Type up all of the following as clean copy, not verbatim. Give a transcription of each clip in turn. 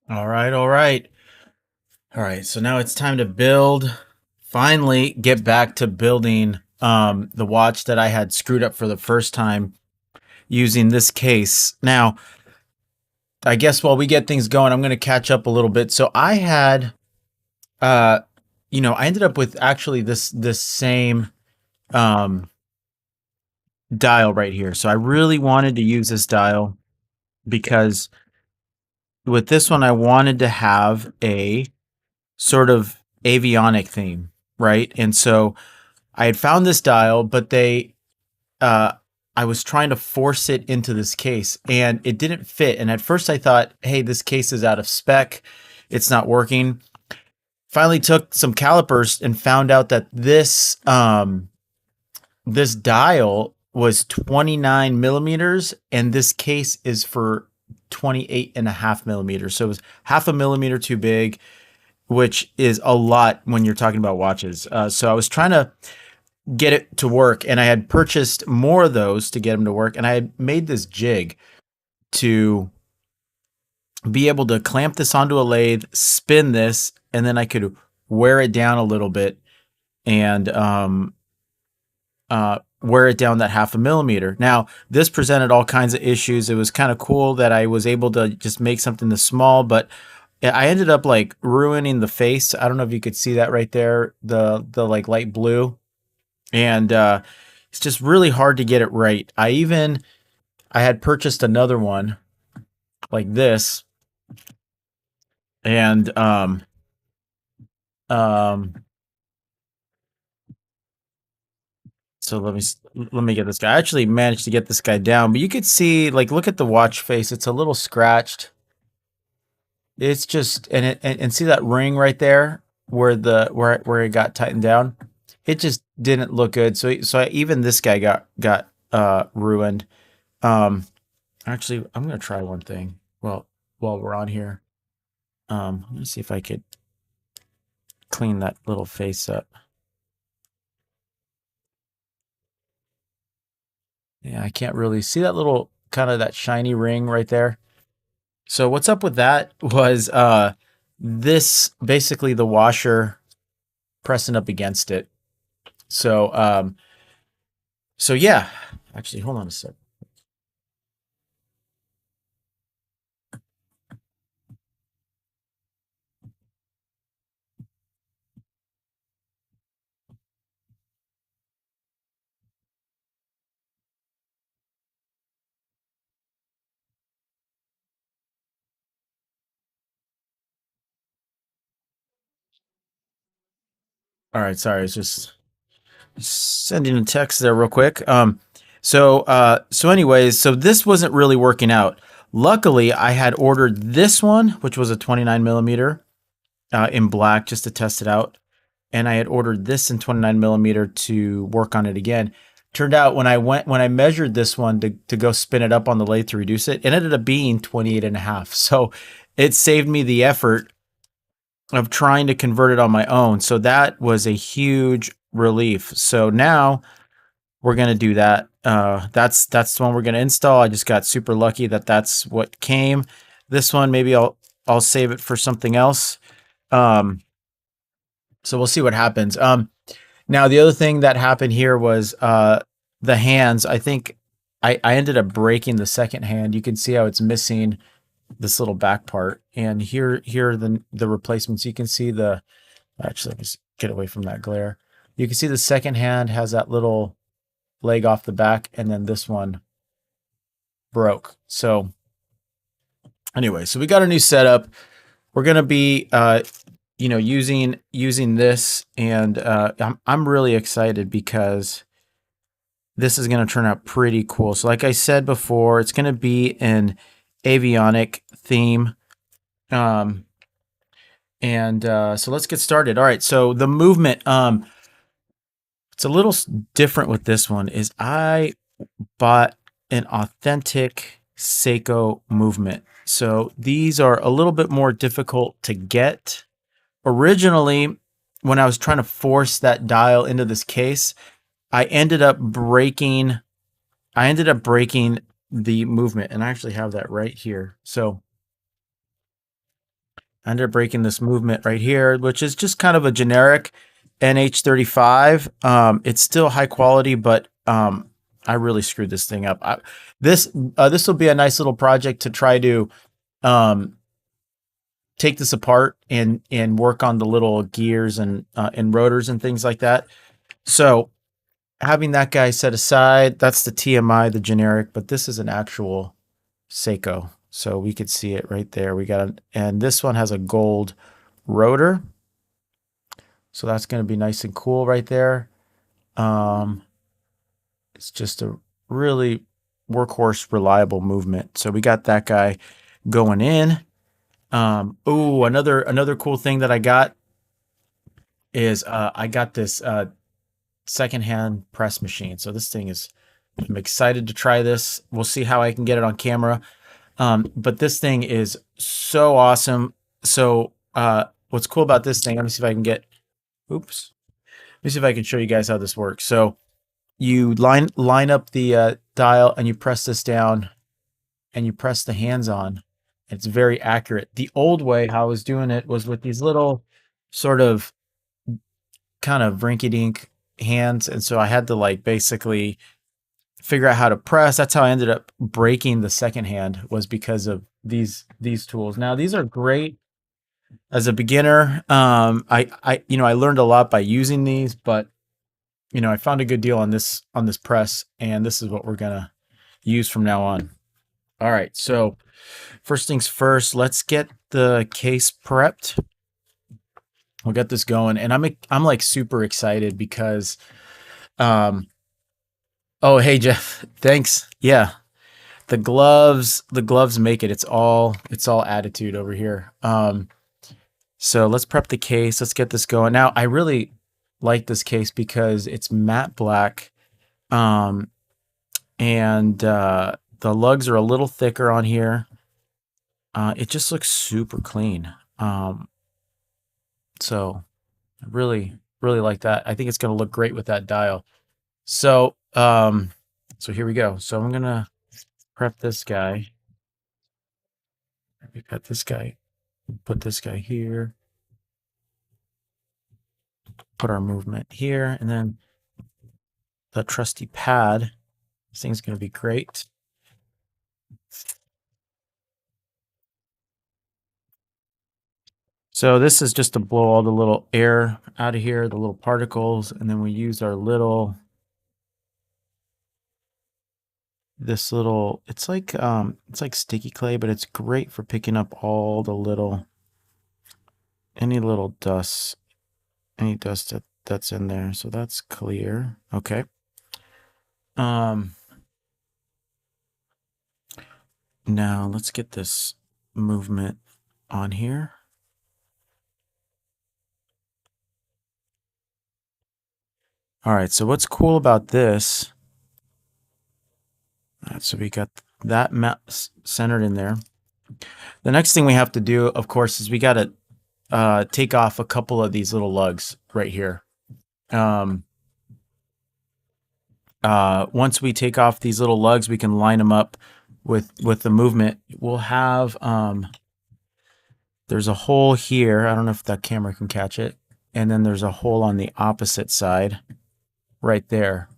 All right, all right. All right, so now it's time to build. Finally, get back to building the watch that I had screwed up for the first time using this case. Now, I guess while we get things going, I'm going to catch up a little bit. So I had, uh, I ended up with actually this same um, dial right here. So I really wanted to use this dial because with this one, I wanted to have a sort of avionic theme, right? And so I had found this dial, but uh, I was trying to force it into this case and it didn't fit. And at first I thought, hey, this case is out of spec. It's not working. Finally took some calipers and found out that this dial was 29 millimeters and this case is for 28.5 millimeters. So it was half a millimeter too big, which is a lot when you're talking about watches. So I was trying to get it to work, and I had purchased more of those to get them to work, and I had made this jig to be able to clamp this onto a lathe, spin this, and then I could wear it down a little bit and wear it down that half a millimeter. Now, this presented all kinds of issues. It was kind of cool that I was able to just make something this small, but I ended up like ruining the face. I don't know if you could see that right there, the like light blue. And it's just really hard to get it right. I had purchased another one like this, and um so let me get this guy. I actually managed to get this guy down, but you could see, like, look at the watch face. It's a little scratched. It's just, and see that ring right there where where it got tightened down. It just didn't look good. So even this guy got ruined. Um, Actually, I'm gonna try one thing. Well, while we're on here, let me see if I could clean that little face up. Yeah, I can't really see that little kind of that shiny ring right there. So what's up with that was this basically the washer pressing up against it. So so yeah, actually hold on a sec. All right, sorry, it's just sending a text there real quick. So anyways, so this wasn't really working out. Luckily, I had ordered this one, which was a 29 millimeter in black, just to test it out. And I had ordered this in 29 millimeter to work on it again. Turned out when I measured this one to go spin it up on the lathe to reduce it, it ended up being 28.5. So it saved me the effort of trying to convert it on my own. So that was a huge relief. So now we're gonna do that. That's the one we're gonna install. I just got super lucky that that's what came. This one, maybe I'll save it for something else. Um, so we'll see what happens. Now the other thing that happened here was the hands. I think I ended up breaking the second hand. You can see how it's missing this little back part. And here are the replacements. You can see the, actually, let me just get away from that glare. You can see the second hand has that little leg off the back, and then this one broke. So anyway, so we got a new setup. We're gonna be using this, and I'm really excited because this is gonna turn out pretty cool. So like I said before, it's gonna be an avionic theme. So let's get started. All right, so the movement, it's a little different with this one. Is I bought an authentic Seiko movement. So these are a little bit more difficult to get. Originally, when I was trying to force that dial into this case, I ended up breaking the movement, and I actually have that right here. So I ended up breaking this movement right here, which is just kind of a generic NH35. It's still high quality, but I really screwed this thing up. This will be a nice little project to try to take this apart and work on the little gears and rotors and things like that. So having that guy set aside, that's the TMI, the generic, but this is an actual Seiko. So we could see it right there. And this one has a gold rotor. So that's going to be nice and cool right there. It's just a really workhorse, reliable movement. So we got that guy going in. Another cool thing that I got is I got this secondhand press machine. So this thing is, I'm excited to try this. We'll see how I can get it on camera. But this thing is so awesome. So what's cool about this thing, let me see if I can get, let me see if I can show you guys how this works. So you line up the dial, and you press this down, and you press the hands on. It's very accurate. The old way how I was doing it was with these little sort of kind of rinky-dink hands, and so I had to like basically figure out how to press. That's how I ended up breaking the second hand, was because of these tools. Now these are great as a beginner. I learned a lot by using these, but I found a good deal on this press, and this is what we're gonna use from now on. All right, so first things first, let's get the case prepped. We'll get this going, and I'm like super excited because, oh hey Jeff, thanks. Yeah, the gloves make it. It's all attitude over here. So let's prep the case. Let's get this going. Now I really like this case because it's matte black, and the lugs are a little thicker on here. It just looks super clean. So I really like that. I think it's going to look great with that dial. So so here we go. So I'm gonna prep this guy. We got this guy. Put this guy here. Put our movement here, and then the trusty pad. This thing's going to be great. So this is just to blow all the little air out of here, the little particles, and then we use our little, it's like sticky clay, but it's great for picking up all the any little dust, any dust that's in there. So that's clear. Okay. Now let's get this movement on here. All right, so what's cool about this, so we got that centered in there. The next thing we have to do, of course, is we got to take off a couple of these little lugs right here. Once we take off these little lugs, we can line them up with the movement. We'll have, there's a hole here. I don't know if that camera can catch it. And then there's a hole on the opposite side right there.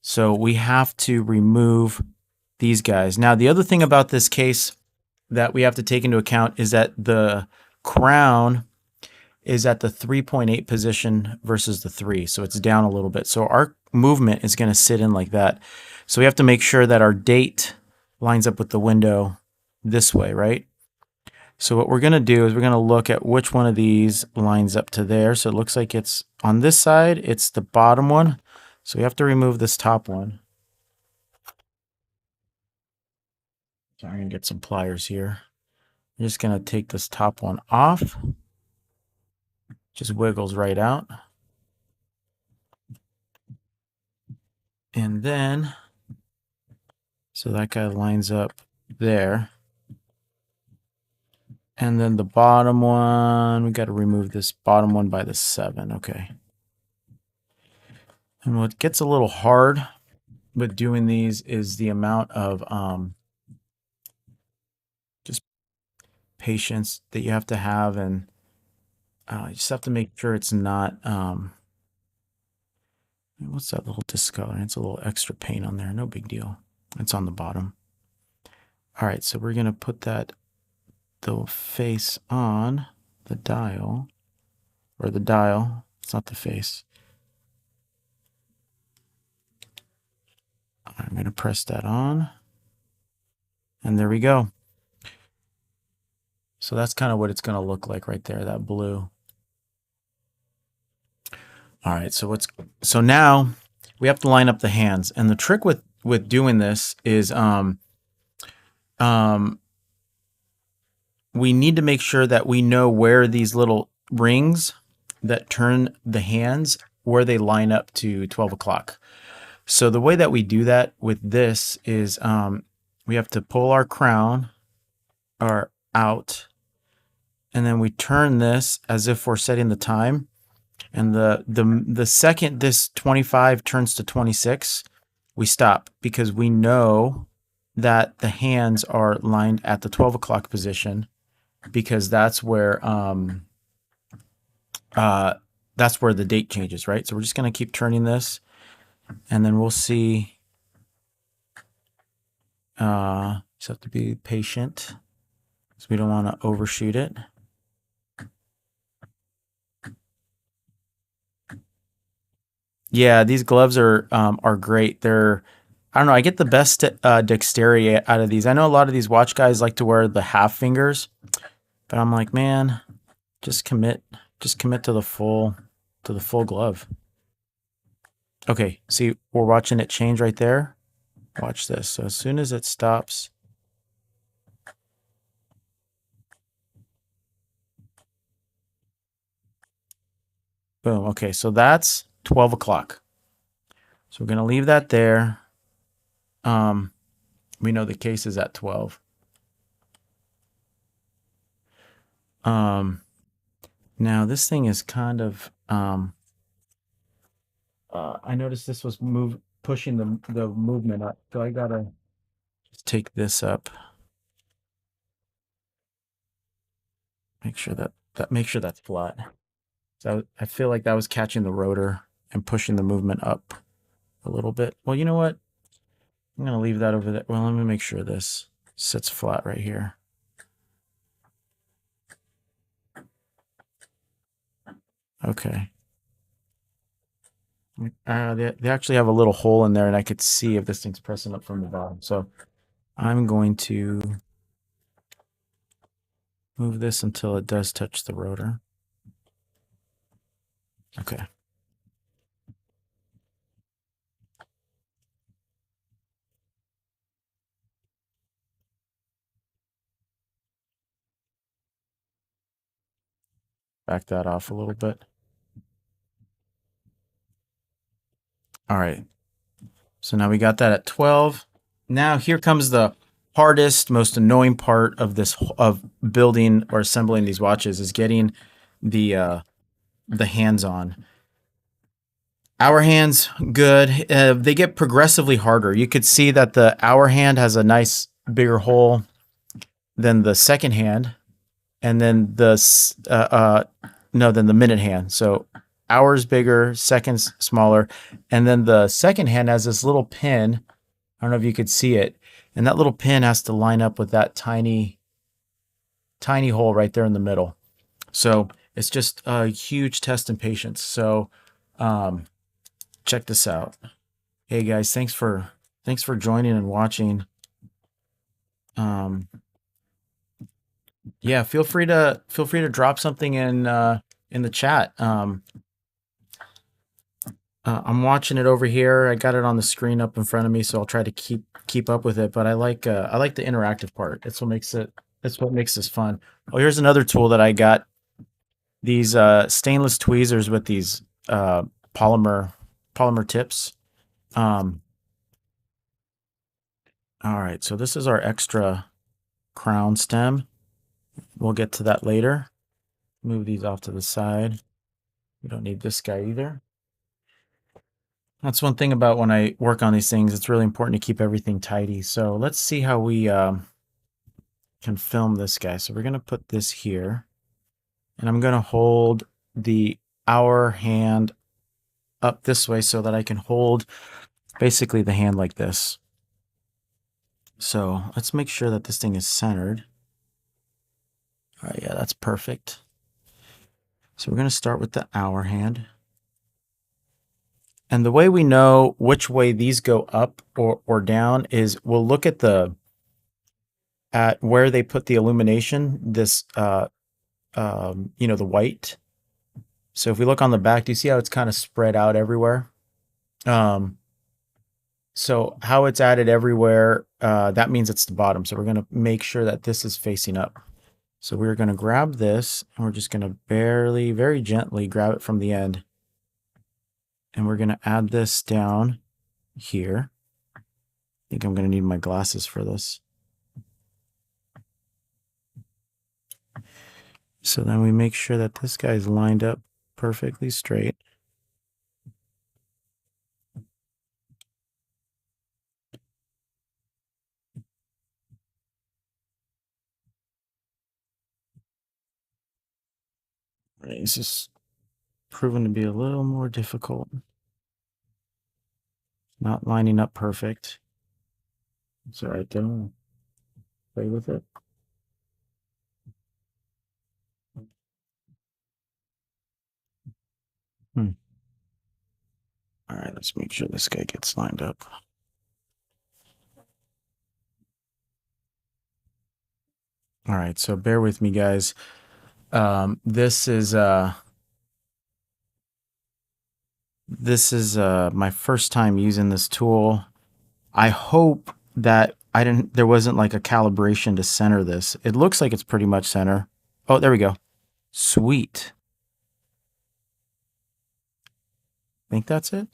So we have to remove these guys. Now, the other thing about this case that we have to take into account is that the crown is at the 3.8 position versus the 3. So it's down a little bit. So our movement is going to sit in like that. So we have to make sure that our date lines up with the window this way, right? So what we're going to do is we're going to look at which one of these lines up to there. So it looks like it's on this side, it's the bottom one. So we have to remove this top one. So I'm going to get some pliers here. I'm just going to take this top one off. Just wiggles right out. And then, so that guy lines up there. And then the bottom one, we got to remove this bottom one by the 7. Okay. And what gets a little hard with doing these is the amount of just patience that you have to have, and you just have to make sure it's not what's that little discolor? It's a little extra paint on there. No big deal. It's on the bottom. All right, so we're going to put the face on the dial, or the dial. It's not the face. I'm going to press that on, and there we go. So that's kind of what it's going to look like right there, that blue. All right, so now we have to line up the hands, and the trick with doing this is we need to make sure that we know where these little rings that turn the hands, where they line up to 12 o'clock. So the way that we do that with this is we have to pull our crown out, and then we turn this as if we're setting the time. And the second this 25 turns to 26, we stop, because we know that the hands are lined at the 12 o'clock position, because that's where the date changes, right? So we're just going to keep turning this, and then we'll see. Just have to be patient, because we don't want to overshoot it. Yeah, these gloves are great. I don't know, I get the best dexterity out of these. I know a lot of these watch guys like to wear the half fingers, but I'm like, man, just commit to the full glove. Okay, see, we're watching it change right there. Watch this. So as soon as it stops, boom. Okay, so that's 12 o'clock. So we're going to leave that there. We know the case is at 12. Now this thing is kind of, I noticed this was pushing the movement up. So I gotta just take this up. Make sure that's flat. So I feel like that was catching the rotor and pushing the movement up a little bit. Well, you know what? I'm gonna leave that over there. Well, let me make sure this sits flat right here. Okay. They actually have a little hole in there, and I could see if this thing's pressing up from the bottom. So I'm going to move this until it does touch the rotor. Okay. Back that off a little bit. All right. So now we got that at 12. Now here comes the hardest, most annoying part of building or assembling these watches, is getting the hands on. Hour hands, good. They get progressively harder. You could see that the hour hand has a nice bigger hole than the second hand, and then the minute hand. So hours bigger, seconds smaller, and then the second hand has this little pin. I don't know if you could see it, and that little pin has to line up with that tiny tiny hole right there in the middle. So it's just a huge test in patience. So um, check this out. Hey guys, thanks for joining and watching. Um, yeah, feel free to drop something in the chat. I'm watching it over here. I got it on the screen up in front of me, so I'll try to keep up with it. But I like the interactive part. That's what makes this fun. Oh, here's another tool that I got. These stainless tweezers with these polymer tips. Um, all right, so this is our extra crown stem. We'll get to that later. Move these off to the side. We don't need this guy either. That's one thing about when I work on these things. It's really important to keep everything tidy. So let's see how we can film this guy. So we're going to put this here. And I'm going to hold the hour hand up this way so that I can hold basically the hand like this. So let's make sure that this thing is centered. All right, yeah, that's perfect. So we're going to start with the hour hand. And the way we know which way these go up or down is we'll look at where they put the illumination, this you know, the white. So if we look on the back, do you see how it's kind of spread out everywhere? So how it's added everywhere, that means it's the bottom. So we're going to make sure that this is facing up. So we're going to grab this and we're just going to very gently grab it from the end. And we're going to add this down here. I think I'm going to need my glasses for this. So then we make sure that this guy's lined up perfectly straight. Right, it's just proven to be a little more difficult. Not lining up perfect. It's all right, don't play with it. All right, let's make sure this guy gets lined up. All right, so bear with me, guys. This is my first time using this tool. I hope that there wasn't like a calibration to center this. It looks like it's pretty much center. Oh, there we go. Sweet. Think that's it?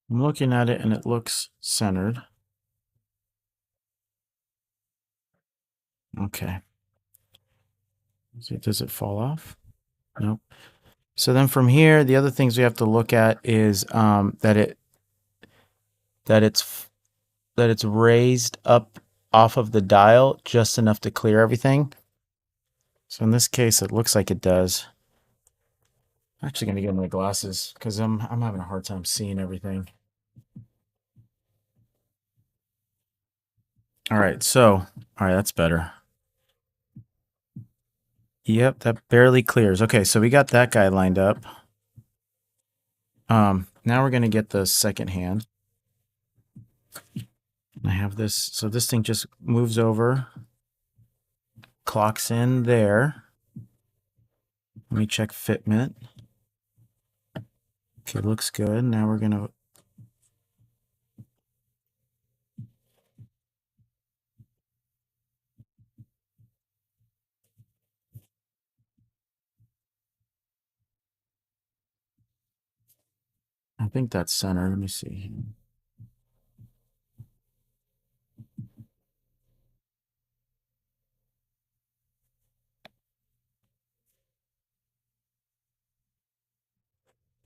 I'm looking at it and it looks centered. Okay. So does it fall off? Nope. So then from here, the other things we have to look at is that it's raised up off of the dial just enough to clear everything. So in this case, it looks like it does. I'm actually gonna get my glasses because I'm having a hard time seeing everything. All right, that's better. Yep, that barely clears. Okay, so we got that guy lined up. Now we're gonna get the second hand. I have this, so this thing just moves over, clocks in there. Let me check fitment. Okay, looks good. Now we're gonna I think that's center. Let me see.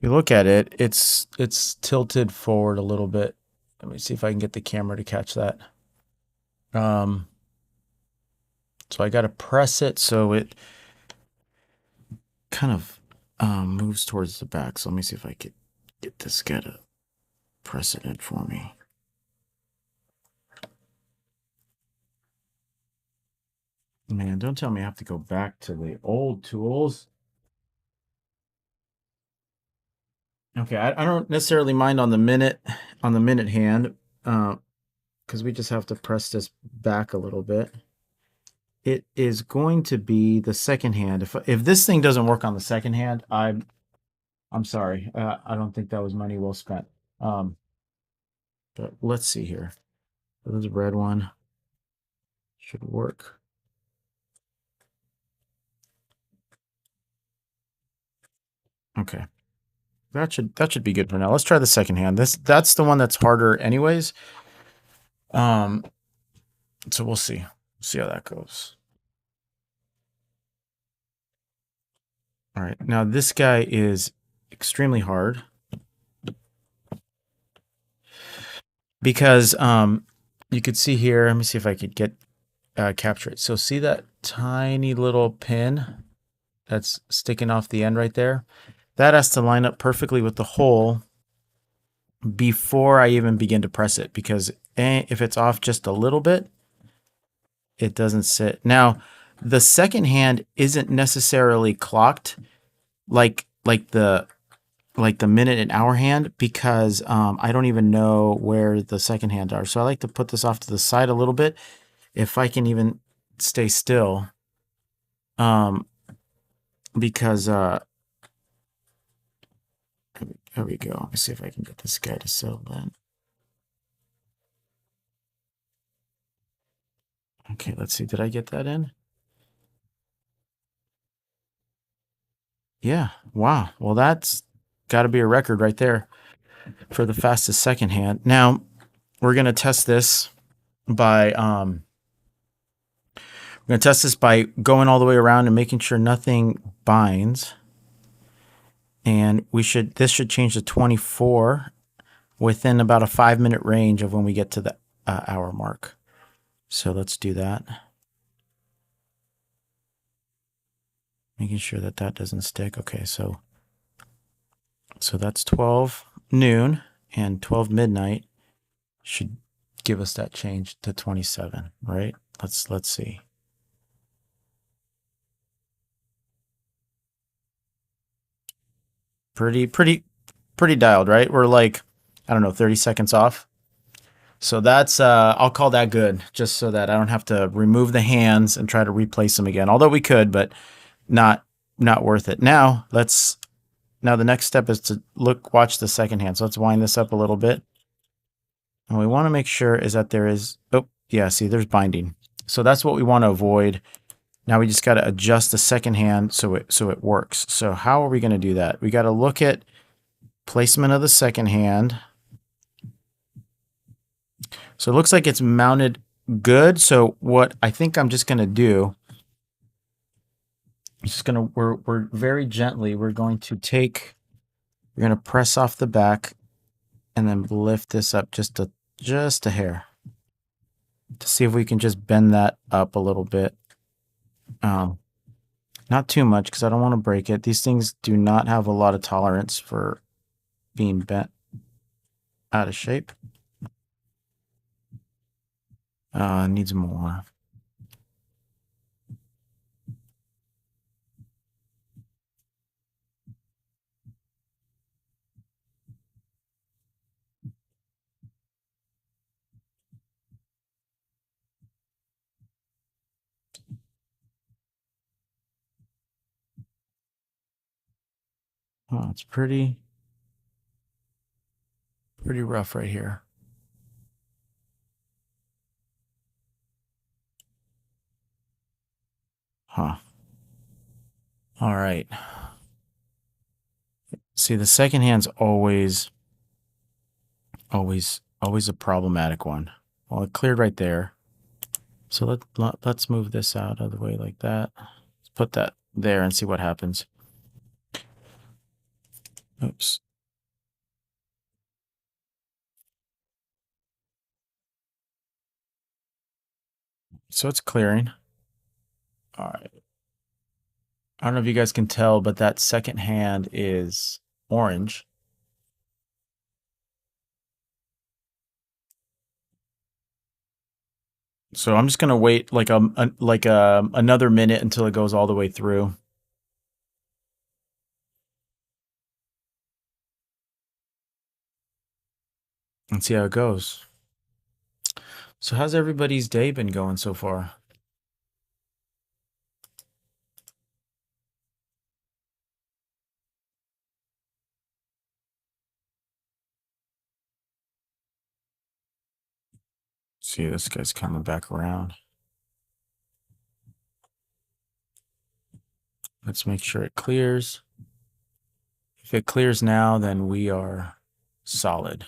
If you look at it, it's tilted forward a little bit. Let me see if I can get the camera to catch that. So I got to press it so it kind of moves towards the back. So let me see if I could get this guy to press it in for me. Man, don't tell me I have to go back to the old tools. Okay, I don't necessarily mind on the minute hand, because we just have to press this back a little bit. It is going to be the second hand. If this thing doesn't work on the second hand, I'm sorry. I don't think that was money well spent. Um, but let's see here. This red one should work. Okay. That should be good for now. Let's try the second hand. That's the one that's harder anyways. Um so we'll see. See how that goes. All right. Now this guy is extremely hard because you could see here, let me see if I could get capture it. So see that tiny little pin that's sticking off the end right there? That has to line up perfectly with the hole before I even begin to press it, because if it's off just a little bit, it doesn't sit. Now, the second hand isn't necessarily clocked like the minute and hour hand, because I don't even know where the second hand are. So I like to put this off to the side a little bit if I can even stay still. Because there we go. Let me see if I can get this guy to settle in. Okay, let's see. Did I get that in? Yeah. Wow. Well, that's got to be a record right there for the fastest second hand. Now, we're going to test this by going all the way around and making sure nothing binds. And this should change to 24 within about a 5-minute range of when we get to the hour mark. So let's do that. Making sure that doesn't stick. Okay, so that's 12 noon, and 12 midnight should give us that change to 27, right? Let's see. Pretty dialed, right? We're like, I don't know, 30 seconds off. So that's I'll call that good, just so that I don't have to remove the hands and try to replace them again. Although we could, but not worth it. Now the next step is to watch the second hand. So let's wind this up a little bit. And we want to make sure is that there is, oh yeah, see, there's binding. So that's what we want to avoid. Now we just got to adjust the second hand so it works. So how are we going to do that? We got to look at placement of the second hand. So it looks like it's mounted good. So what I think I'm just going to do, we're very gently, we're going to press off the back and then lift this up just a hair to see if we can just bend that up a little bit. Not too much, because I don't want to break it. These things do not have a lot of tolerance for being bent out of shape. Needs more. Oh, it's pretty rough right here. Huh. All right. See, the second hand's always a problematic one. Well, it cleared right there. So let's move this out of the way like that. Let's put that there and see what happens. Oops. So it's clearing. All right. I don't know if you guys can tell, but that second hand is orange. So I'm just gonna wait like another minute until it goes all the way through. And see how it goes. So how's everybody's day been going so far? See, this guy's coming back around. Let's make sure it clears. If it clears now, then we are solid.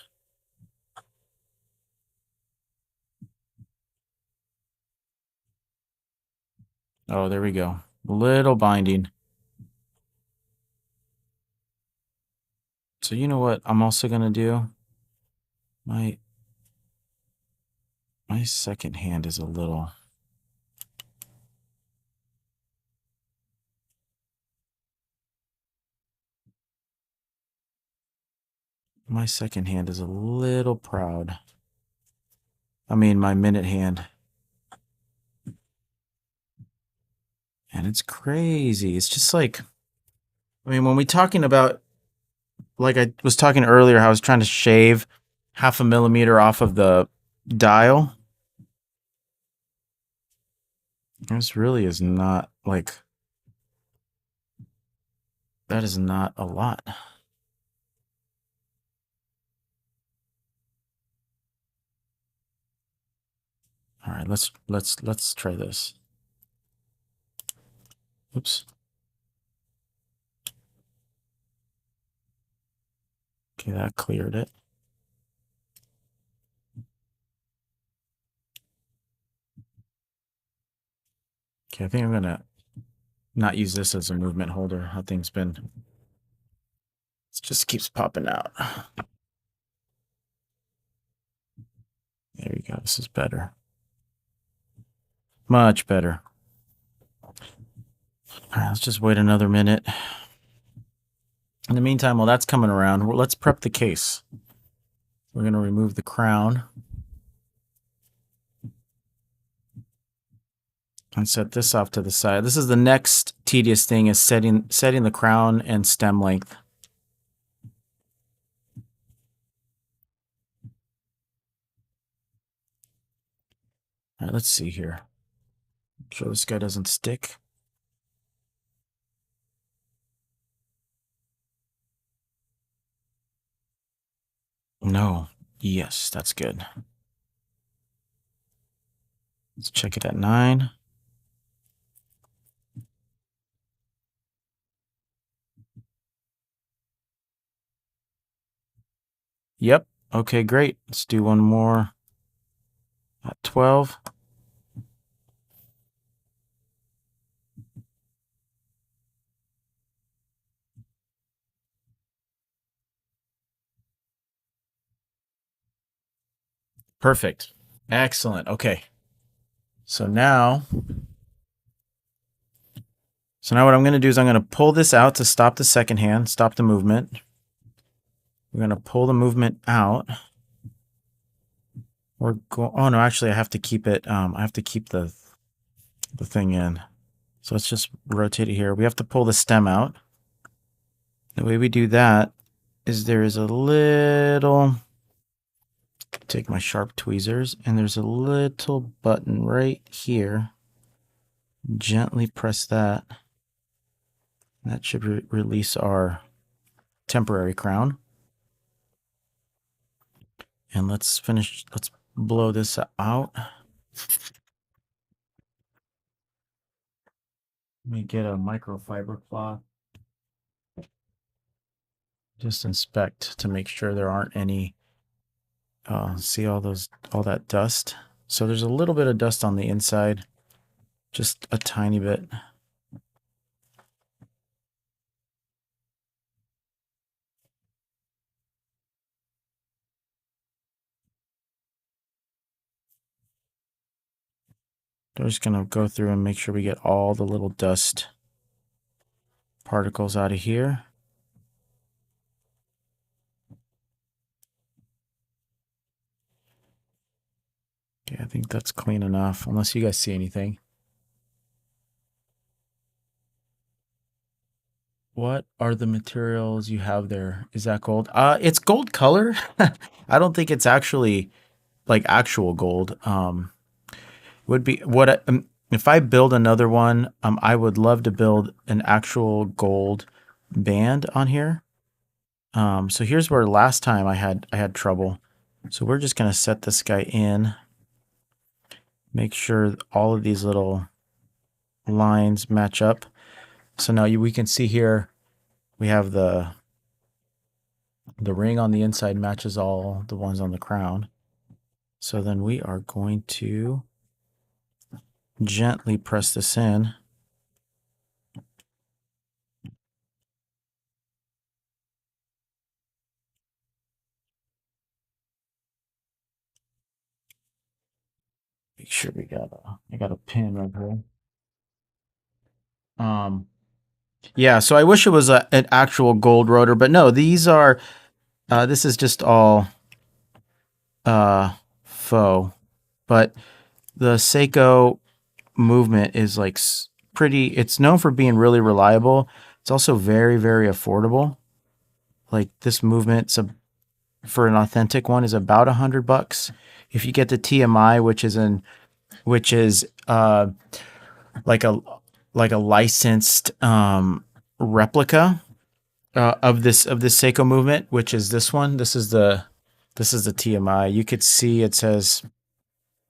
Oh, there we go. Little binding. So you know what I'm also gonna do? My second hand is a little. My second hand is a little proud. I mean, my minute hand. And it's crazy. It's just like, I mean, when we talking about, like I was talking earlier, how I was trying to shave 0.5 millimeter off of the dial. This really is not like, that is not a lot. All right, let's try this. Oops. Okay, that cleared it. Okay, I think I'm gonna not use this as a movement holder. How things been. It just keeps popping out. There you go. This is better. Much better. All right, let's just wait another minute. In the meantime, while that's coming around, let's prep the case. We're going to remove the crown and set this off to the side. This is the next tedious thing, is setting the crown and stem length. All right, let's see here. Make sure this guy doesn't stick. No. Yes, that's good. Let's check it at 9. Yep. Okay, great. Let's do one more at 12. Perfect. Excellent. Okay. So now what I'm going to do is I'm going to pull this out to stop the second hand, stop the movement. We're going to pull the movement out. Oh no, actually I have to keep it, I have to keep the thing in. So let's just rotate it here. We have to pull the stem out. The way we do that is there is a little, take my sharp tweezers, and there's a little button right here. Gently press that. That should release our temporary crown. And let's blow this out. Let me get a microfiber cloth. Just inspect to make sure there aren't any, see all that dust? So there's a little bit of dust on the inside, just a tiny bit. we're just going to go through and make sure we get all the little dust particles out of here. Okay, I think that's clean enough, unless you guys see anything. What are the materials you have there? Is that gold? It's gold color. I don't think it's actually like actual gold. Would be what if I build another one, I would love to build an actual gold band on here. So here's where last time I had trouble. So we're just gonna set this guy in, make sure all of these little lines match up. So now we can see here we have the ring on the inside matches all the ones on the crown. So then we are going to gently press this in. Make sure I got a pin right here. Yeah, so I wish it was an actual gold rotor, but no, these are, this is just all faux. But the Seiko movement is like pretty, it's known for being really reliable. It's also very, very affordable. Like this movement for an authentic one is about $100. If you get the TMI, which is like a like a licensed replica of this Seiko movement, which is this one. This is the TMI. You could see it says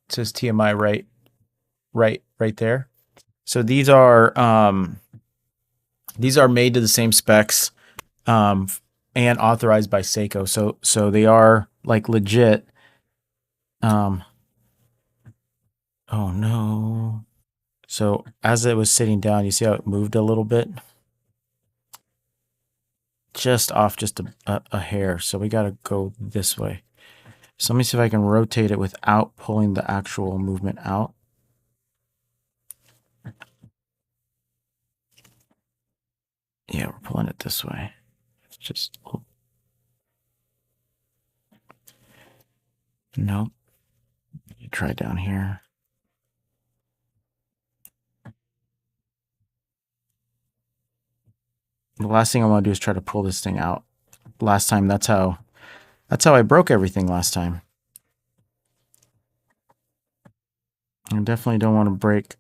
TMI right there. So these are made to the same specs um, and authorized by Seiko. So they are like legit. Um, oh no. So as it was sitting down, you see how it moved a little bit? Just off just a hair. So we got to go this way. So let me see if I can rotate it without pulling the actual movement out. Yeah, we're pulling it this way. It's just, nope. You try down here. The last thing I want to do is try to pull this thing out. Last time, that's how I broke everything last time. I definitely don't want to break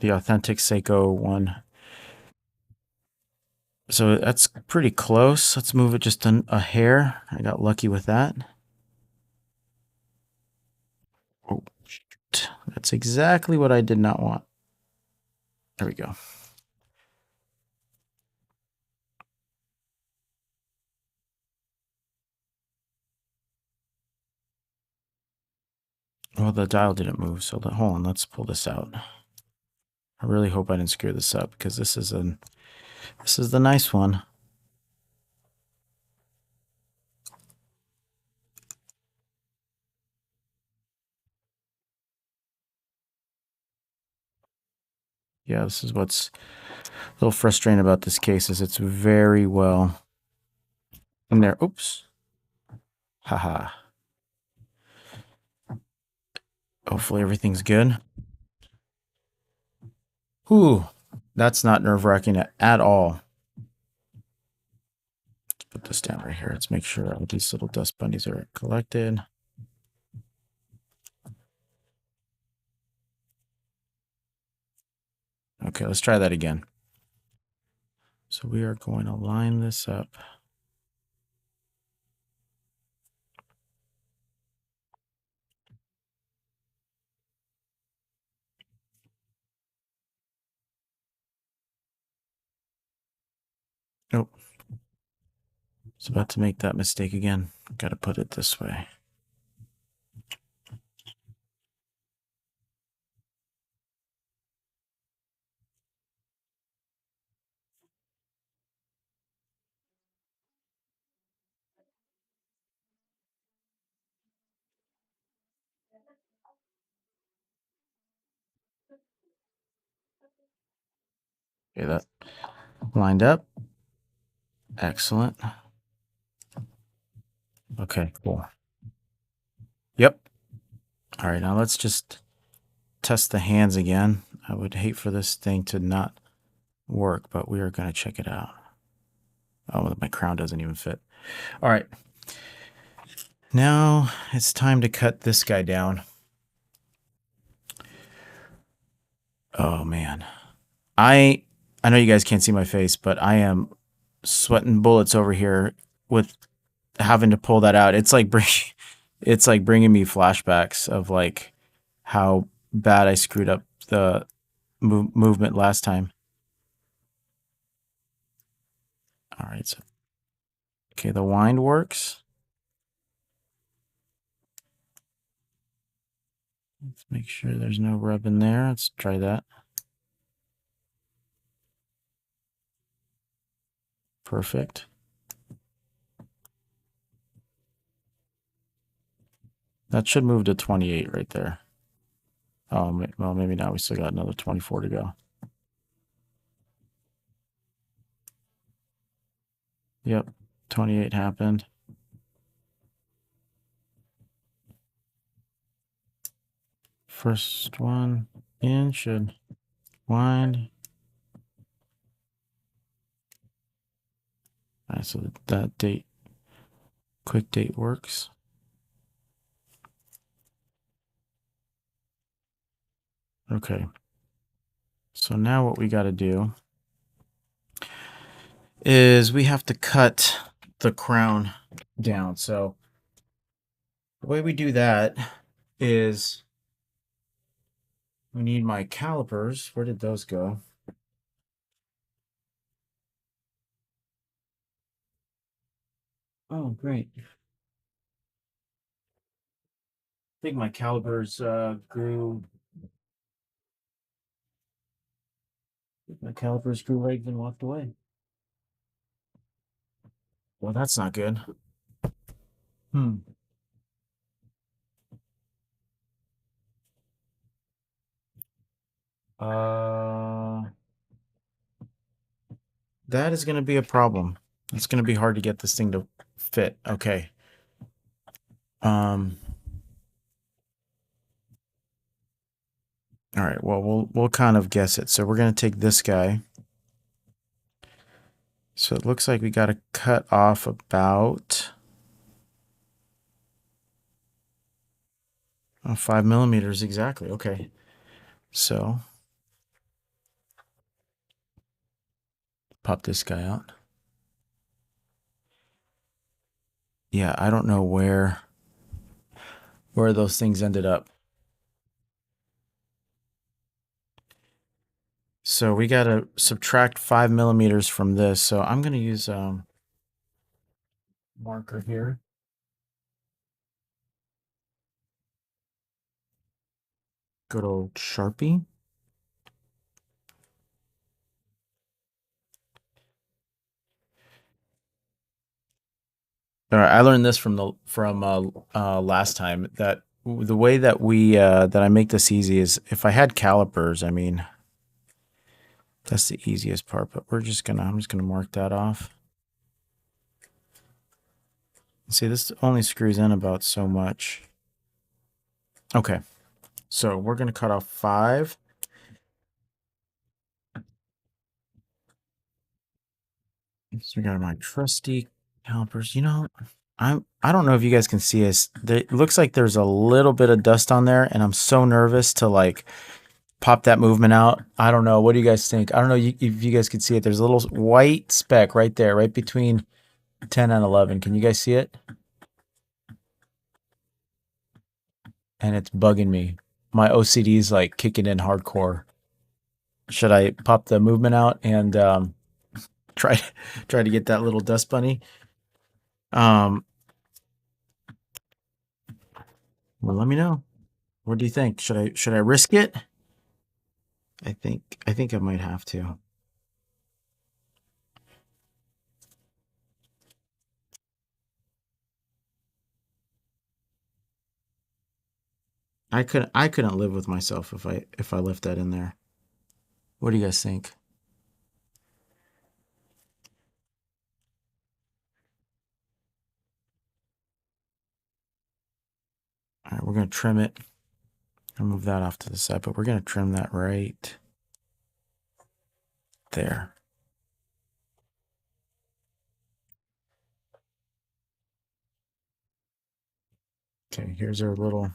the authentic Seiko one. So that's pretty close. Let's move it just a hair. I got lucky with that. Oh, shoot. That's exactly what I did not want. There we go. Well, the dial didn't move, so hold on, let's pull this out. I really hope I didn't screw this up because this is the nice one. Yeah, this is what's a little frustrating about this case is it's very well in there. Oops. Haha. Hopefully everything's good. Whew. That's not nerve-wracking at all. Let's put this down right here. Let's make sure all these little dust bunnies are collected. Okay, let's try that again. So we are going to line this up. Nope. It's about to make that mistake again. Got to put it this way. Okay, that lined up. Excellent. Okay, cool. Yep. All right, now let's just test the hands again. I would hate for this thing to not work, but we are going to check it out. Oh, my crown doesn't even fit. All right. Now it's time to cut this guy down. Oh, man. I know you guys can't see my face, but I am sweating bullets over here with having to pull that out. It's like bringing me flashbacks of like how bad I screwed up the movement last time. All right, so okay, the wind works. Let's make sure there's no rub in there. Let's try that. Perfect. That should move to 28 right there. Oh, well, maybe not. We still got another 24 to go. Yep, 28 happened. First one in should wind. All right, so that date, quick date works. Okay. So now what we got to do is we have to cut the crown down. So the way we do that is we need my calipers. Where did those go? Oh, great. I think my calipers grew. My calipers grew right and walked away. Well, that's not good. Hmm. Uh, that is going to be a problem. It's going to be hard to get this thing to fit. Okay. Um. All right. Well, we'll kind of guess it. So we're going to take this guy. So it looks like we got to cut off about 5 millimeters exactly. Okay. So pop this guy out. Yeah, I don't know where those things ended up. So we got to subtract 5 millimeters from this. So I'm going to use marker here. Good old Sharpie. All right, I learned this from last time that the way that we that I make this easy is if I had calipers. I mean, that's the easiest part. But I'm just gonna mark that off. See, this only screws in about so much. Okay, so we're gonna cut off 5. So we got my trusty calipers. You know, I don't know if you guys can see this. It looks like there's a little bit of dust on there, and I'm so nervous to like pop that movement out. I don't know. What do you guys think? I don't know if you guys can see it. There's a little white speck right there, right between 10 and 11. Can you guys see it? And it's bugging me. My OCD is like kicking in hardcore. Should I pop the movement out and try try to get that little dust bunny? Um, well, let me know. What do you think? Should I risk it? I think I might have to. I couldn't live with myself if I left that in there. What do you guys think? All right, we're going to trim it. I'll move that off to the side, but we're going to trim that right there. Okay, here's our little...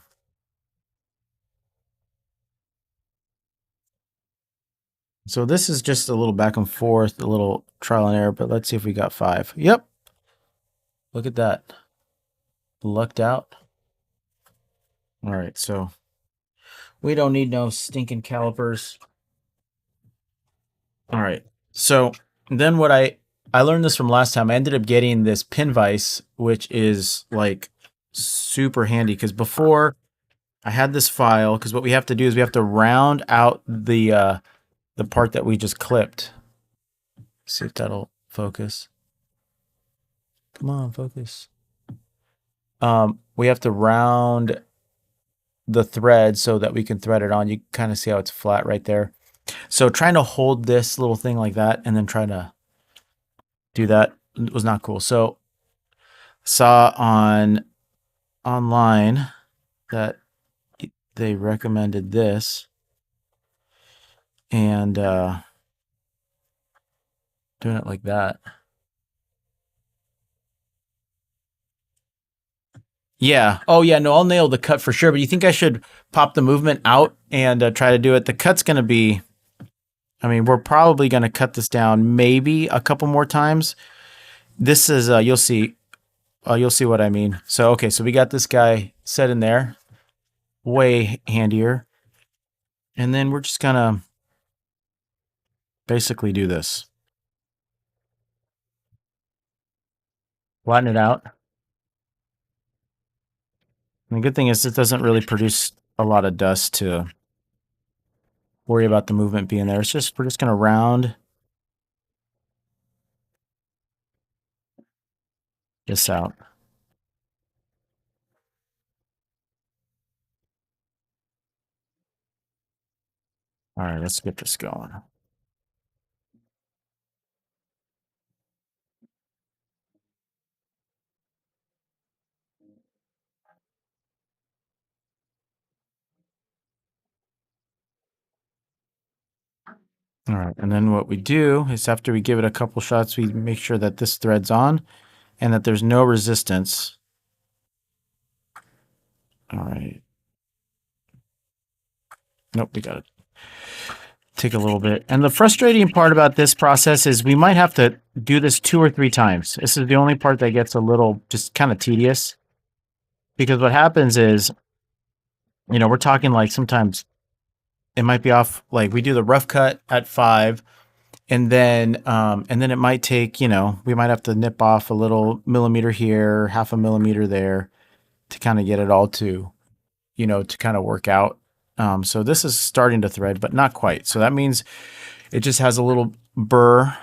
So this is just a little back and forth, a little trial and error, but let's see if we got 5. Yep. Look at that. Lucked out. All right, so we don't need no stinking calipers. All right. So then what I learned this from last time. I ended up getting this pin vise, which is like super handy because before I had this file, because what we have to do is we have to round out the part that we just clipped. See if that'll focus. Come on, focus. We have to round the thread so that we can thread it on. You kind of see how it's flat right there. So trying to hold this little thing like that and then trying to do that was not cool. So saw online that they recommended this and doing it like that. Yeah. Oh, yeah. No, I'll nail the cut for sure. But you think I should pop the movement out and try to do it? The cut's going to be, I mean, we're probably going to cut this down maybe a couple more times. This is, you'll see what I mean. So, okay. So we got this guy set in there. Way handier. And then we're just going to basically do this. Flatten it out. And the good thing is it doesn't really produce a lot of dust to worry about the movement being there. It's just, we're just going to round this out. All right, let's get this going. All right, and then what we do is after we give it a couple shots, we make sure that this thread's on and that there's no resistance. All right. Nope, we got it. Take a little bit. And the frustrating part about this process is we might have to do this 2 or 3 times. This is the only part that gets a little just kind of tedious. Because what happens is, you know, we're talking like sometimes it might be off, like we do the rough cut at 5, and then it might take, you know, we might have to nip off a little millimeter here, half a millimeter there to kind of get it all to, you know, to kind of work out. So this is starting to thread, but not quite. So that means it just has a little burr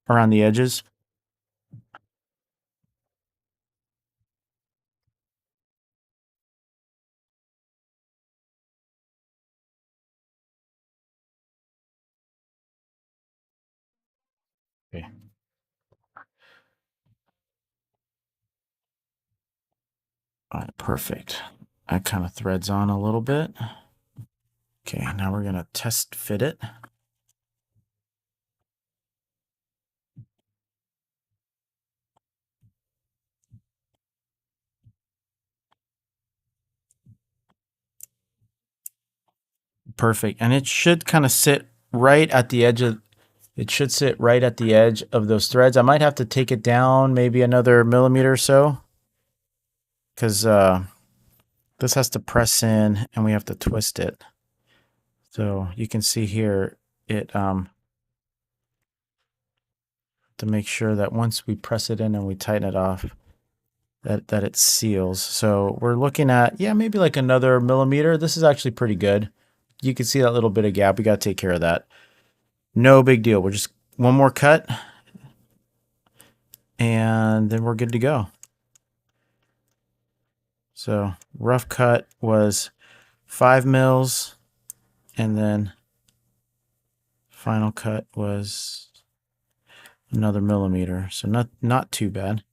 around the edges. Okay. All right, perfect. That kind of threads on a little bit. Okay, now we're gonna test fit it. Perfect. And it should kind of sit right at the edge of, it should sit right at the edge of those threads. I might have to take it down maybe another millimeter or so because this has to press in and we have to twist it. So you can see here it to make sure that once we press it in and we tighten it off, that it seals. So we're looking at, yeah, maybe like another millimeter. This is actually pretty good. You can see that little bit of gap. We got to take care of that. No big deal. We're just one more cut and then we're good to go. So rough cut was 5 mils and then final cut was another millimeter. So not too bad.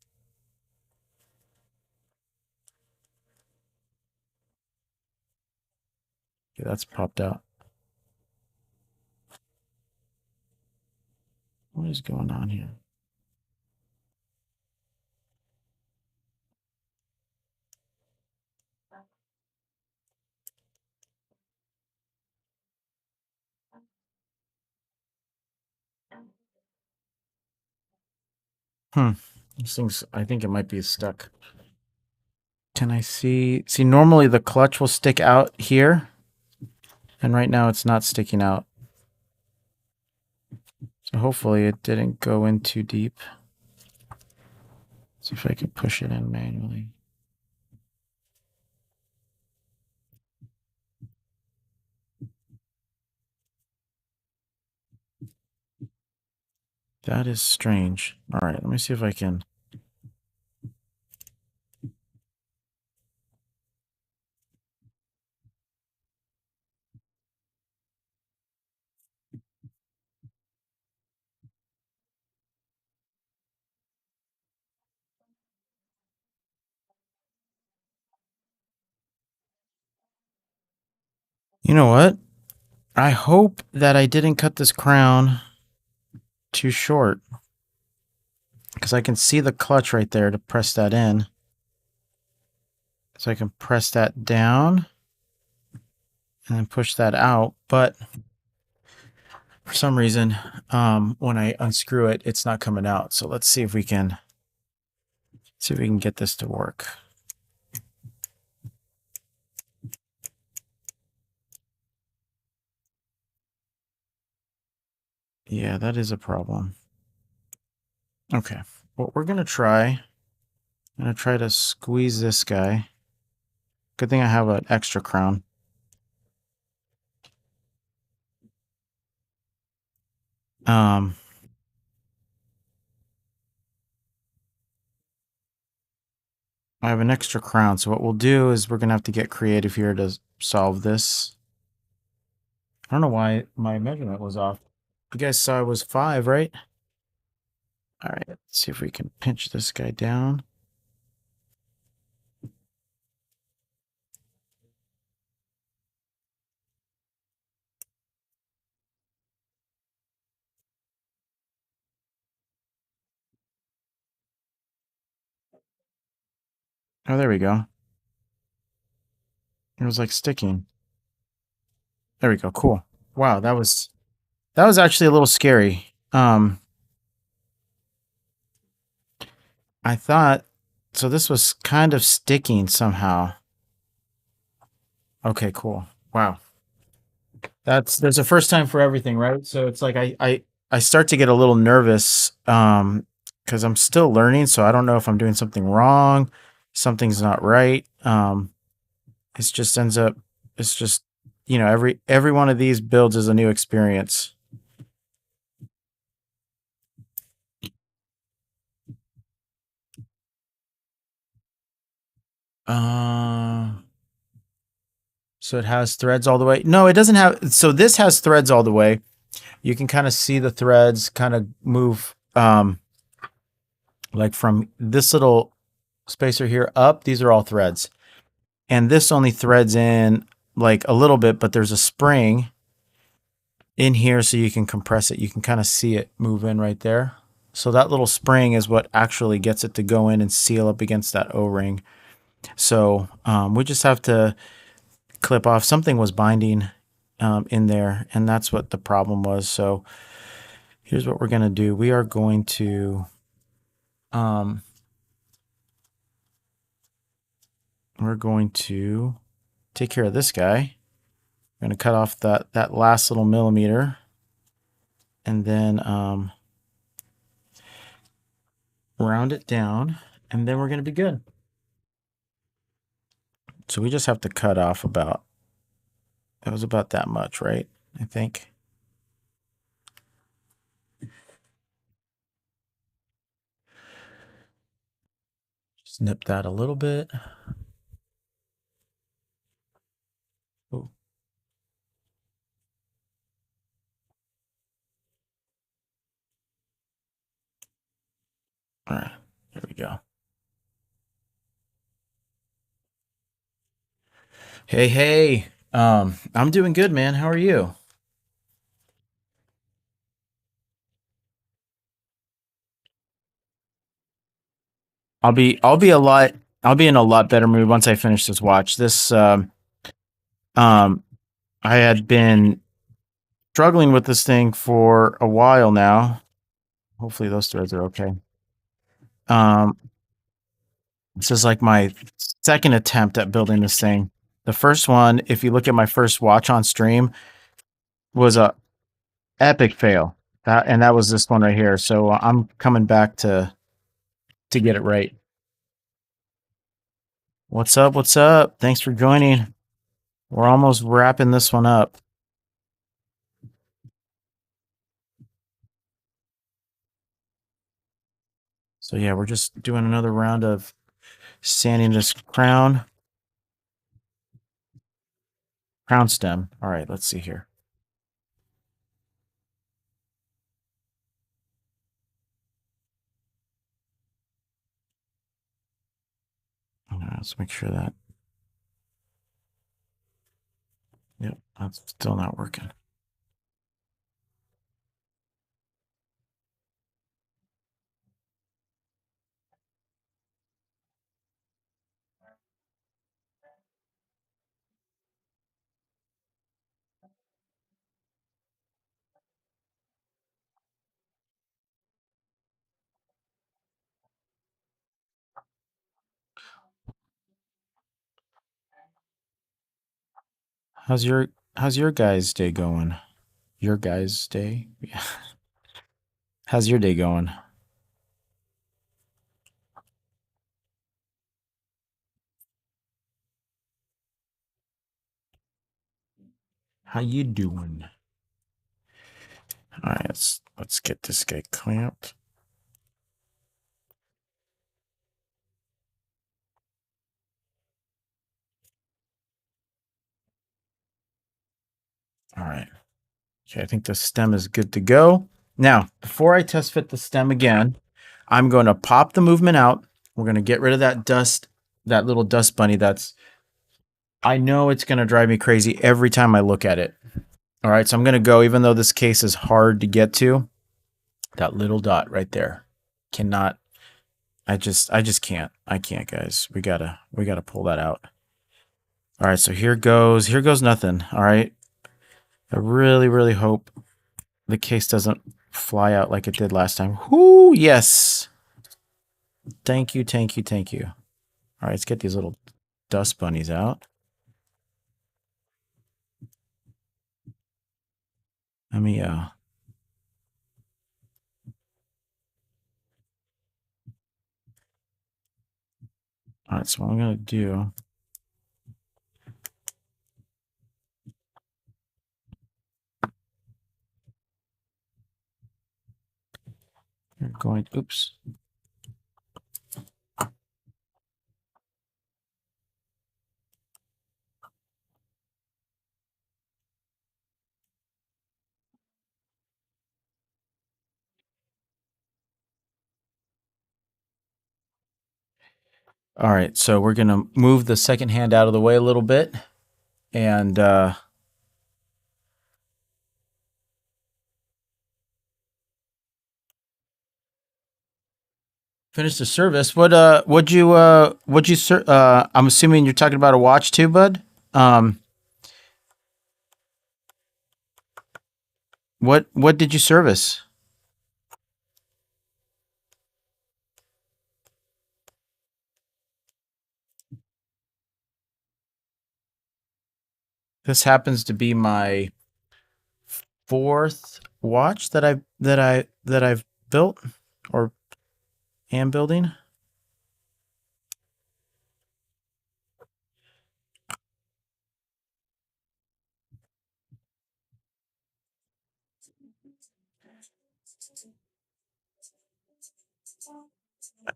Okay, that's popped out. What is going on here? Hmm. These things, I think it might be stuck. Can I see? See, normally the clutch will stick out here, and right now it's not sticking out. So hopefully it didn't go in too deep. See if I can push it in manually. That is strange. All right, let me see if I can. You know what? I hope that I didn't cut this crown too short, because I can see the clutch right there to press that in. So I can press that down and then push that out. But for some reason, when I unscrew it, it's not coming out. So let's see if we can get this to work. Yeah, that is a problem. Okay, what we're gonna try, I'm gonna try to squeeze this guy. Good thing I have an extra crown. Um, I have an extra crown, so what we'll do is we're gonna have to get creative here to solve this. I don't know why my measurement was off. You guys saw it was 5, right? All right, let's see if we can pinch this guy down. Oh, there we go. It was like sticking. There we go. Cool. Wow, that was actually a little scary. I thought so this was kind of sticking somehow. Okay, cool. Wow. There's a first time for everything, right? So it's like I start to get a little nervous because I'm still learning, so I don't know if I'm doing something wrong, something's not right. It's just ends up it's just every one of these builds is a new experience. Uh so it has threads all the way. No, it doesn't have. So this has threads all the way. You can kind of see the threads kind of move like from this little spacer here up. These are all threads. And this only threads in like a little bit, but there's a spring in here so you can compress it. You can kind of see it move in right there. So that little spring is what actually gets it to go in and seal up against that O-ring. So we just have to clip off. Something was binding in there, and that's what the problem was. So here's what we're going to do. We are going to take care of this guy. I'm going to cut off that last little millimeter, and then round it down, and then we're going to be good. So we just have to cut off about that much, right? I think. Snip that a little bit. Ooh. All right, here we go. Hey, hey. I'm doing good, man. How are you? I'll be in a lot better mood once I finish this watch. Um I had been struggling with this thing for a while now. Hopefully those threads are okay. Um this is like my second attempt at building this thing. The first one, if you look at my first watch on stream, was a epic fail. That was this one right here. So I'm coming back to get it right. What's up? What's up? Thanks for joining. We're almost wrapping this one up. So yeah, we're just doing another round of sanding this crown stem. All right, let's see here. Let's make sure that. Yep, that's still not working. How's your How's your guys' day going? Your guys' day? Yeah. How's your day going? How you doing? All right, let's get this guy clamped. All right. Okay, I think the stem is good to go. Now, before I test fit the stem again, I'm going to pop the movement out. We're going to get rid of that dust, that little dust bunny that's, I know it's going to drive me crazy every time I look at it. All right, so I'm going to go, even though this case is hard to get to, that little dot right there. Cannot, I just can't. I can't, guys. We gotta pull that out. All right, so here goes nothing. All right. I really, really hope the case doesn't fly out like it did last time. Whoo, yes. Thank you, thank you, thank you. All right, let's get these little dust bunnies out. Let me, all right, so what I'm going to do, you're going, oops. All right, so we're going to move the second hand out of the way a little bit and finish the service. What'd you I'm assuming you're talking about a watch too, bud? Um, what did you service? This happens to be my fourth watch that I've built or am building.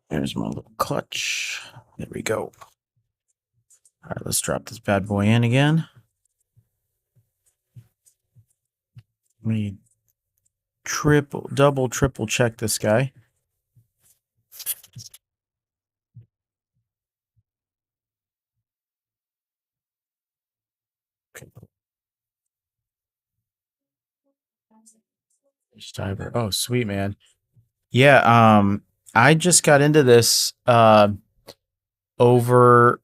There's my little clutch. There we go. All right, let's drop this bad boy in again. Let me double, triple check this guy. Okay, Stiver. Oh, sweet man. Yeah, I just got into this over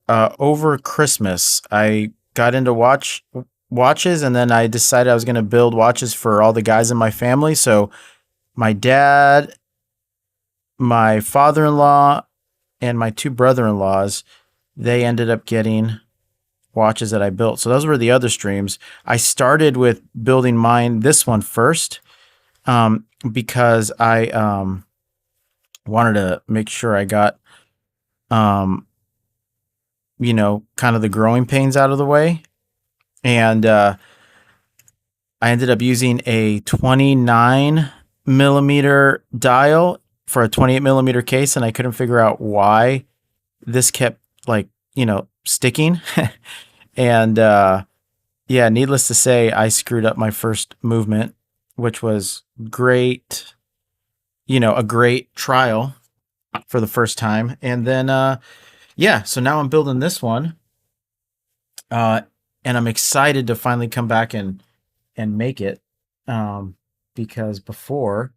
Christmas. I got into watches, and then I decided I was going to build watches for all the guys in my family. So my dad, my father-in-law, and my two brother-in-laws, they ended up getting watches that I built. So those were the other streams. I started with building mine, this one first, because I wanted to make sure I got um, kind of the growing pains out of the way. And I ended up using a 29 millimeter dial for a 28 millimeter case, and I couldn't figure out why this kept like, sticking. And yeah, needless to say, I screwed up my first movement, which was great, a great trial for the first time. And then yeah, so now I'm building this one. Uh and I'm excited to finally come back and make it. Because before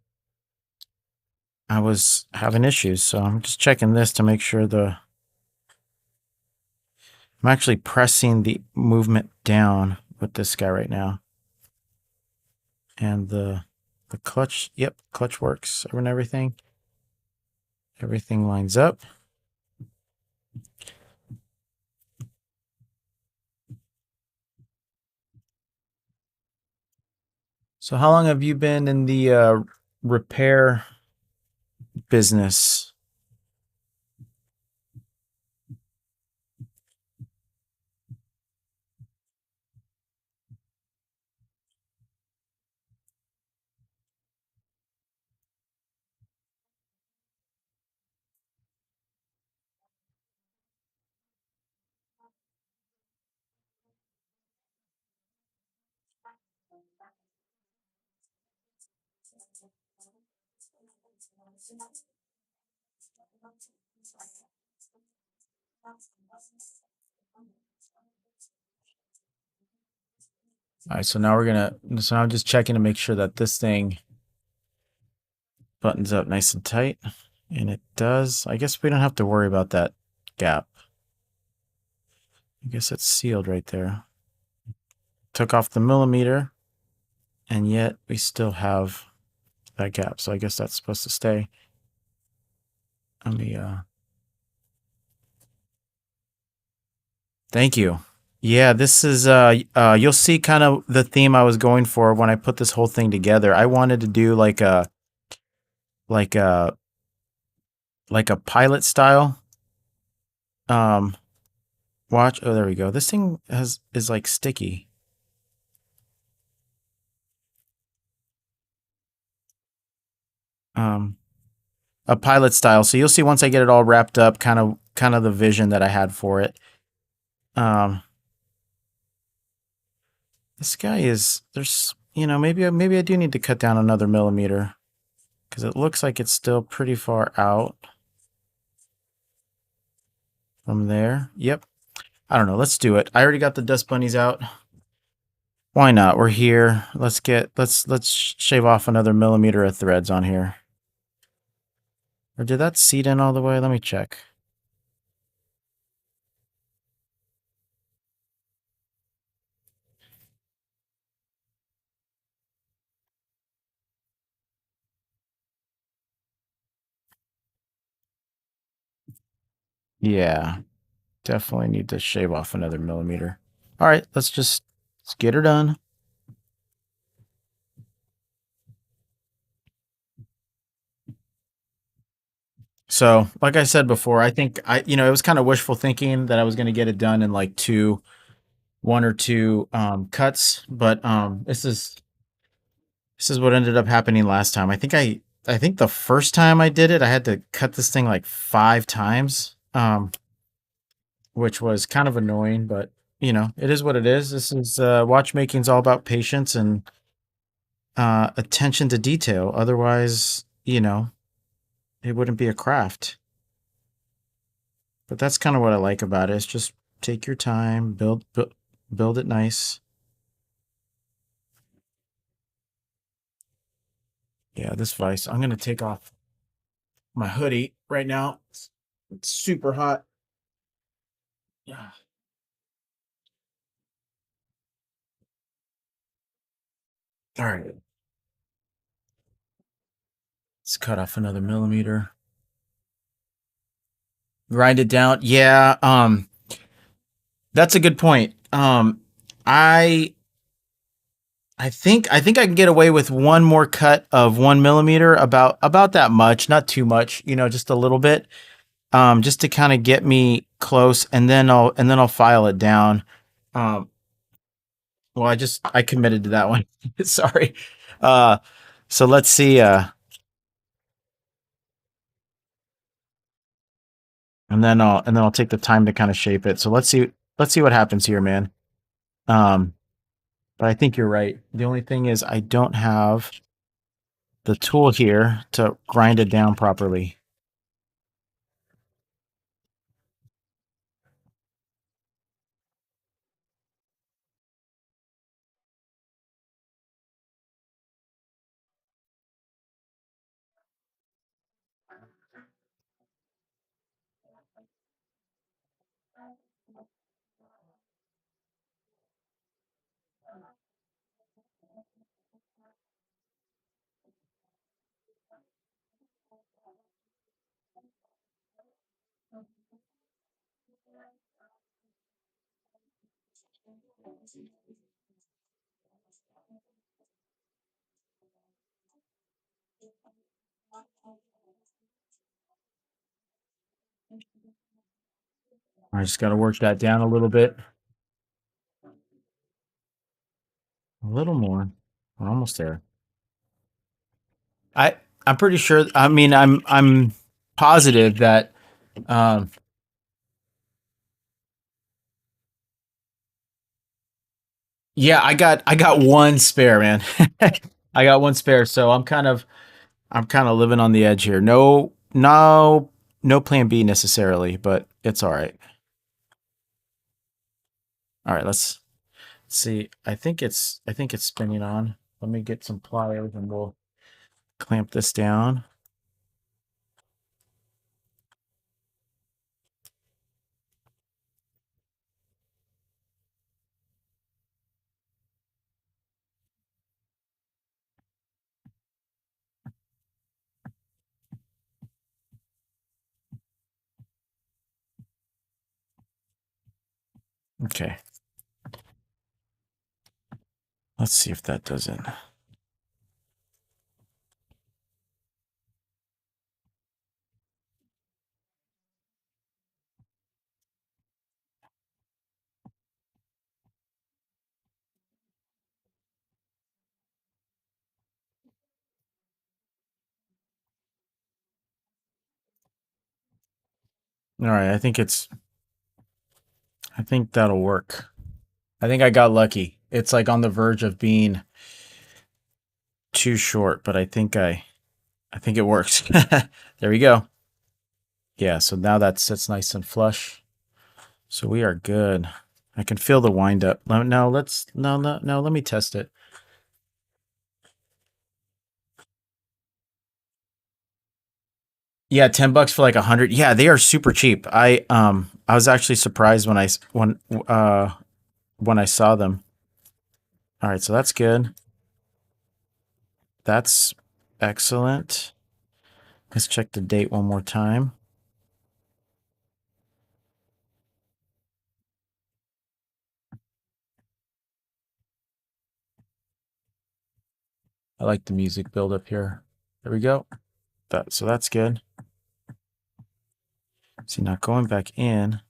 I was having issues. So I'm just checking this to make sure I'm actually pressing the movement down with this guy right now. And the clutch, yep, clutch works and everything. Everything lines up. So how long have you been in the repair business? All right, so now so I'm just checking to make sure that this thing buttons up nice and tight. And it does. I guess we don't have to worry about that gap. I guess it's sealed right there. Took off the millimeter, and yet we still have that gap. So I guess that's supposed to stay. Let me, thank you. Yeah, this is, you'll see kind of the theme I was going for when I put this whole thing together. I wanted to do like a, like a pilot style, um, watch. Oh, there we go. This thing is like sticky. Um, a pilot style. So you'll see once I get it all wrapped up, kind of the vision that I had for it. Um, this guy is there's maybe I do need to cut down another millimeter because it looks like it's still pretty far out from there. Yep. I don't know. Let's do it. I already got the dust bunnies out. Why not? We're here. Let's shave off another millimeter of threads on here. Or did that seat in all the way? Let me check. Yeah, definitely need to shave off another millimeter. All right, let's get her done. So, like I said before, I think it was kind of wishful thinking that I was going to get it done in like one or two cuts, but this is what ended up happening last time. I think the first time I did it, I had to cut this thing like 5 times, which was kind of annoying, but it is what it is. This is watchmaking's all about patience and attention to detail. Otherwise, it wouldn't be a craft. But that's kind of what I like about it. It's just take your time, build it nice. Yeah, this vise. I'm gonna take off my hoodie right now. It's super hot. Yeah. All right. Let's cut off another millimeter. Grind it down. Yeah. That's a good point. I I think I can get away with one more cut of 1 millimeter, about that much, not too much, just a little bit, just to kind of get me close, and then I'll file it down. Um, well, I committed to that one. Sorry. Uh, so let's see. And then I'll take the time to kind of shape it. So let's see what happens here, man. Um, but I think you're right. The only thing is I don't have the tool here to grind it down properly. I just got to work that down a little bit, a little more. We're almost there. I I'm pretty sure. I mean, I'm positive that. Um, yeah, I got one spare, man. I got one spare, so I'm kind of living on the edge here. No, no, no plan B necessarily, but it's all right. All right, let's see. I think it's spinning on. Let me get some pliers and we'll clamp this down. Okay. Let's see if that does it. All right, I think that'll work. I think I got lucky. It's like on the verge of being too short, but I think it works. There we go. Yeah, so now that sits nice and flush. So we are good. I can feel the wind up. No, no, let me test it. Yeah, $10 for like 100. Yeah, they are super cheap. I was actually surprised when I saw them. All right, so that's good. That's excellent. Let's check the date one more time. I like the music build up here. There we go. So that's good. See, now going back in,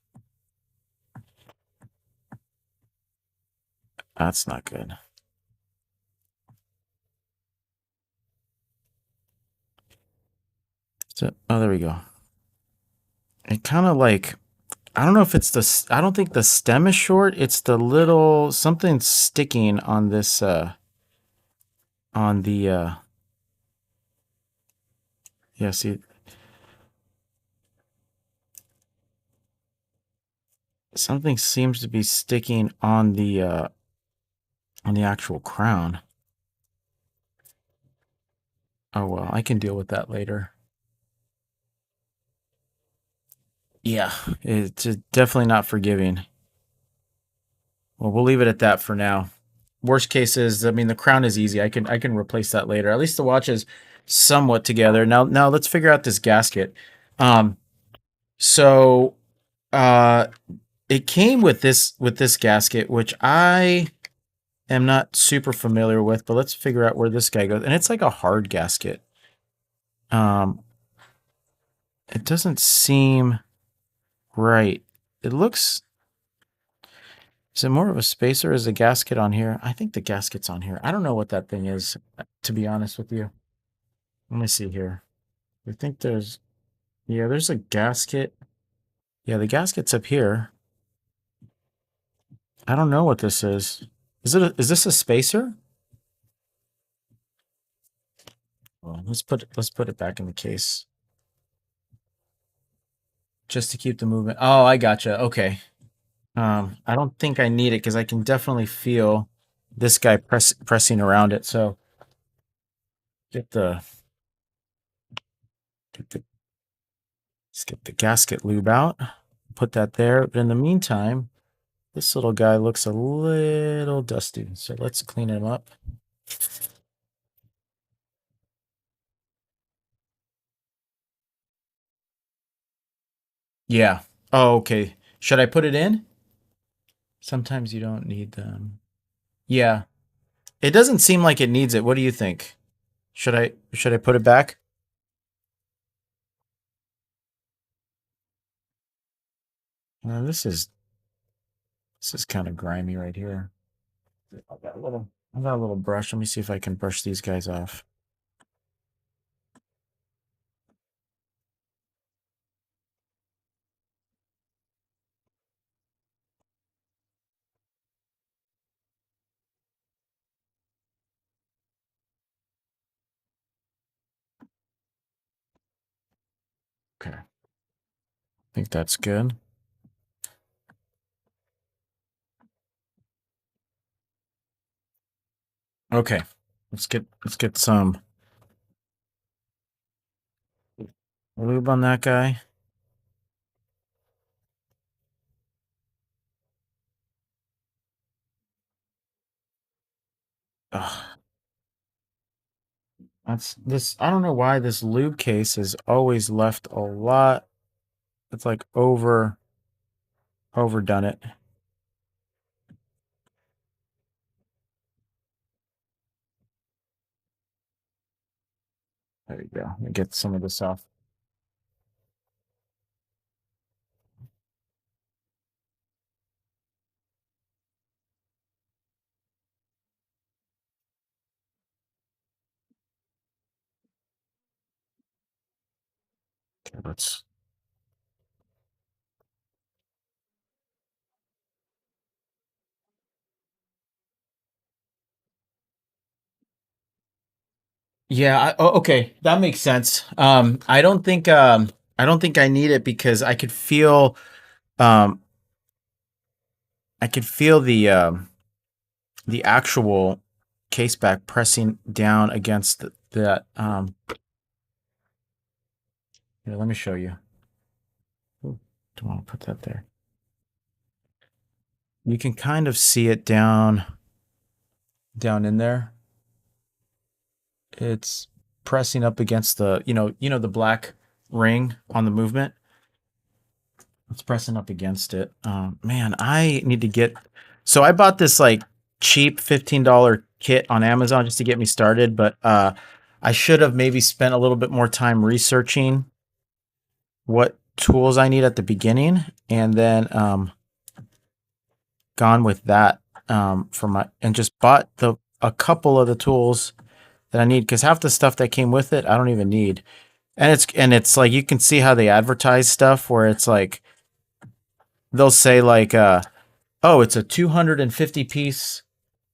that's not good. So, oh, there we go. It kind of like, I don't know if it's I don't think the stem is short. It's the little something sticking on this, on the, yeah, see, something seems to be sticking on the actual crown. Oh well, I can deal with that later. Yeah, it's definitely not forgiving. Well, we'll leave it at that for now. Worst case is, I mean, the crown is easy. I can replace that later. At least the watch is somewhat together. Now let's figure out this gasket. Um, so uh, it came with this gasket, which I am not super familiar with. But let's figure out where this guy goes. And it's like a hard gasket. Um, it doesn't seem right. It looks. Is it more of a spacer? Is the gasket on here? I think the gasket's on here. I don't know what that thing is, to be honest with you. Let me see here. I think yeah, there's a gasket. Yeah, the gasket's up here. I don't know what this is. Is this a spacer? Well, let's put it back in the case. Just to keep the movement. Oh, I gotcha. Okay. I don't think I need it because I can definitely feel this guy pressing around it. So get the get the let's get the gasket lube out. Put that there. But in the meantime, this little guy looks a little dusty. So let's clean him up. Yeah. Oh, okay. Should I put it in? Sometimes you don't need them. Yeah. It doesn't seem like it needs it. What do you think? Should I put it back? This is kind of grimy right here. I got a little brush. Let me see if I can brush these guys off. Okay. I think that's good. Okay. Let's get some lube on that guy. Ugh. That's this. I don't know why this lube case has always left a lot. It's like overdone it. There you go. Let me get some of this off. Okay, let's. Yeah. Oh, okay. That makes sense. I don't think I need it because um, I could feel the actual case back pressing down against that. Here, let me show you. Ooh, don't want to put that there. You can kind of see it down in there. It's pressing up against the the black ring on the movement. It's pressing up against it. Man, I need to get. So I bought this like cheap $15 kit on Amazon just to get me started, but I should have maybe spent a little bit more time researching what tools I need at the beginning, and then gone with that for my and just bought the a couple of the tools that I need because half the stuff that came with it I don't even need. And it's like you can see how they advertise stuff where it's like they'll say like oh, it's a 250 piece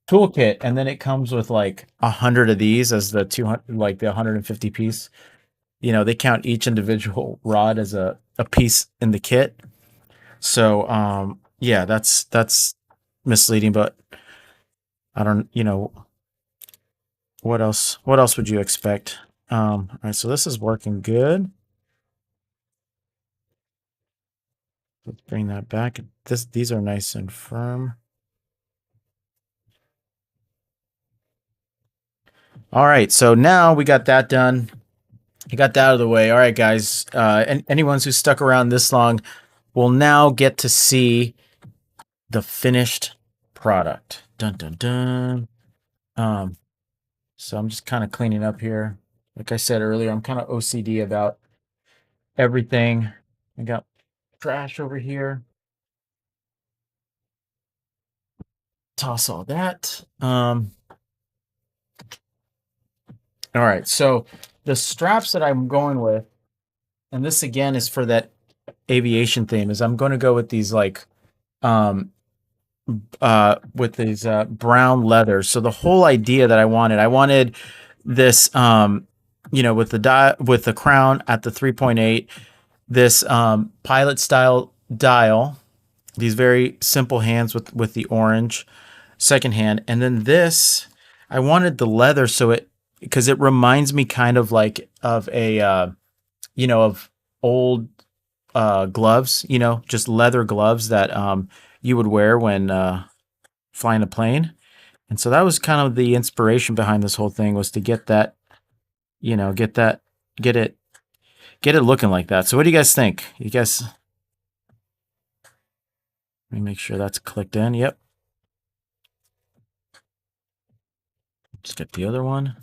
toolkit and then it comes with like 100 of these as the 200 like the 150 piece. They count each individual rod as a piece in the kit. So yeah, that's misleading, but I don't, what else would you expect? All right, so this is working good. Let's bring that back. These are nice and firm. All right, so now we got that done. You got that out of the way. All right, guys. And anyone who's stuck around this long will now get to see the finished product. Dun dun dun. Um, so I'm just kind of cleaning up here. Like I said earlier, I'm kind of OCD about everything. I got trash over here. Toss all that. All right. So the straps that I'm going with, and this again is for that aviation theme, is I'm going to go with these like um with these brown leather. So the whole idea that I wanted this with with the crown at the 3.8, this pilot style dial, these very simple hands with the orange second hand, and then this I wanted the leather so it because it reminds me kind of like of a of old gloves, just leather gloves that you would wear when flying a plane. And so that was kind of the inspiration behind this whole thing, was to get that, get that, get it, get it looking like that. So what do you guys think? You guys, let me make sure that's clicked in. Yep. Just get the other one.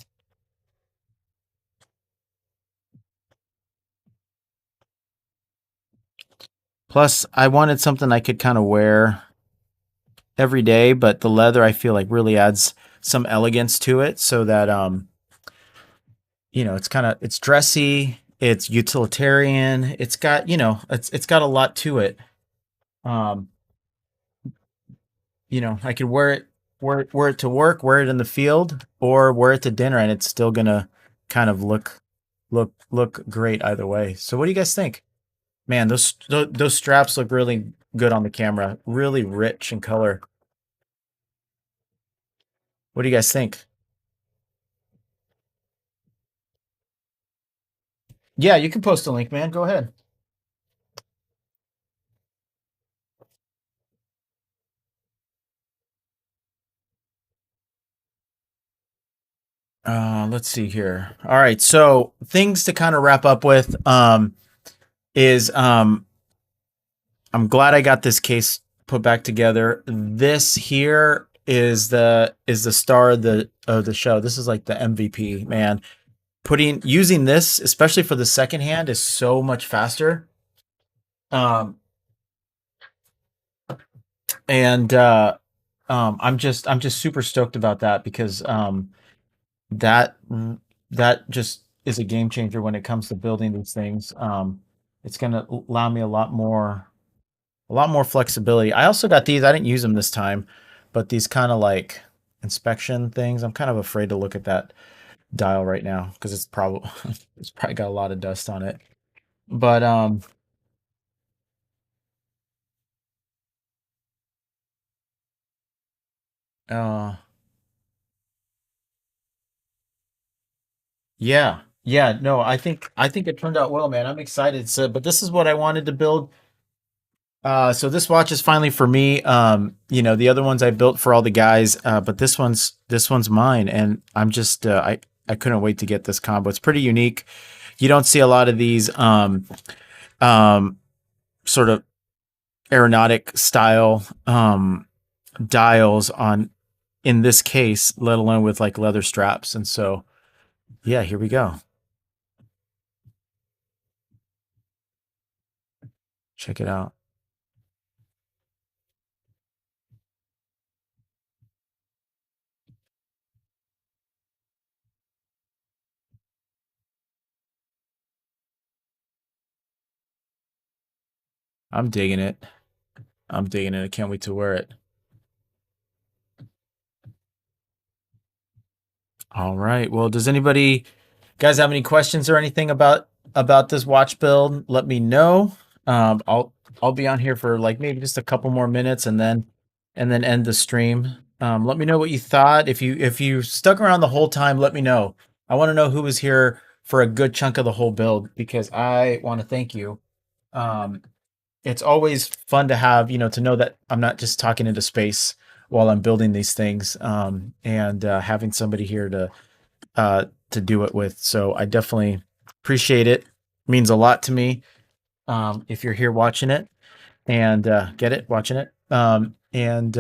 Plus, I wanted something I could kind of wear every day, but the leather I feel like really adds some elegance to it, so that it's dressy, it's utilitarian, it's got, it's got a lot to it. Um, I could wear it to work, wear it in the field, or wear it to dinner, and it's still gonna kind of look great either way. So what do you guys think? Man, those straps look really good on the camera. Really rich in color. What do you guys think? Yeah, you can post a link, man. Go ahead. Let's see here. All right, so things to kind of wrap up with is I'm glad I got this case put back together. This here is the star of the show. This is like the MVP, man. Using this, especially for the second hand, is so much faster. Um, and I'm just super stoked about that, because that that just is a game changer when it comes to building these things. It's gonna allow me a lot more flexibility. I also got these. I didn't use them this time, but these kind of like inspection things. I'm kind of afraid to look at that dial right now because it's probably it's probably got a lot of dust on it. But uh yeah. Yeah, no, I think it turned out well, man. I'm excited. So, but this is what I wanted to build. So this watch is finally for me. The other ones I built for all the guys, but this one's mine, and I'm just I couldn't wait to get this combo. It's pretty unique. You don't see a lot of these um, sort of aeronautic style dials on in this case, let alone with like leather straps. And so, yeah, here we go. Check it out. I'm digging it. I'm digging it. I can't wait to wear it. All right. Well, does anybody guys have any questions or anything about this watch build? Let me know. I'll be on here for like maybe just a couple more minutes, and then end the stream. Let me know what you thought. If you stuck around the whole time, let me know. I want to know who was here for a good chunk of the whole build because I want to thank you. Um, it's always fun to have, to know that I'm not just talking into space while I'm building these things, and having somebody here to do it with. So I definitely appreciate it. Means a lot to me. If you're here watching it and get it, watching it, and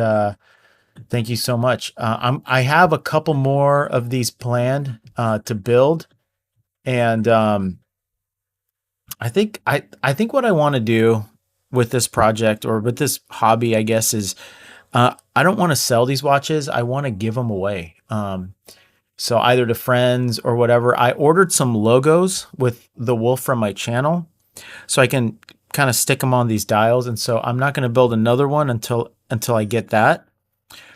thank you so much. I have a couple more of these planned to build, and I think what I want to do with this project or with this hobby, I guess, is I don't want to sell these watches. I want to give them away. So either to friends or whatever. I ordered some logos with the wolf from my channel, so I can kind of stick them on these dials. And so I'm not going to build another one until I get that.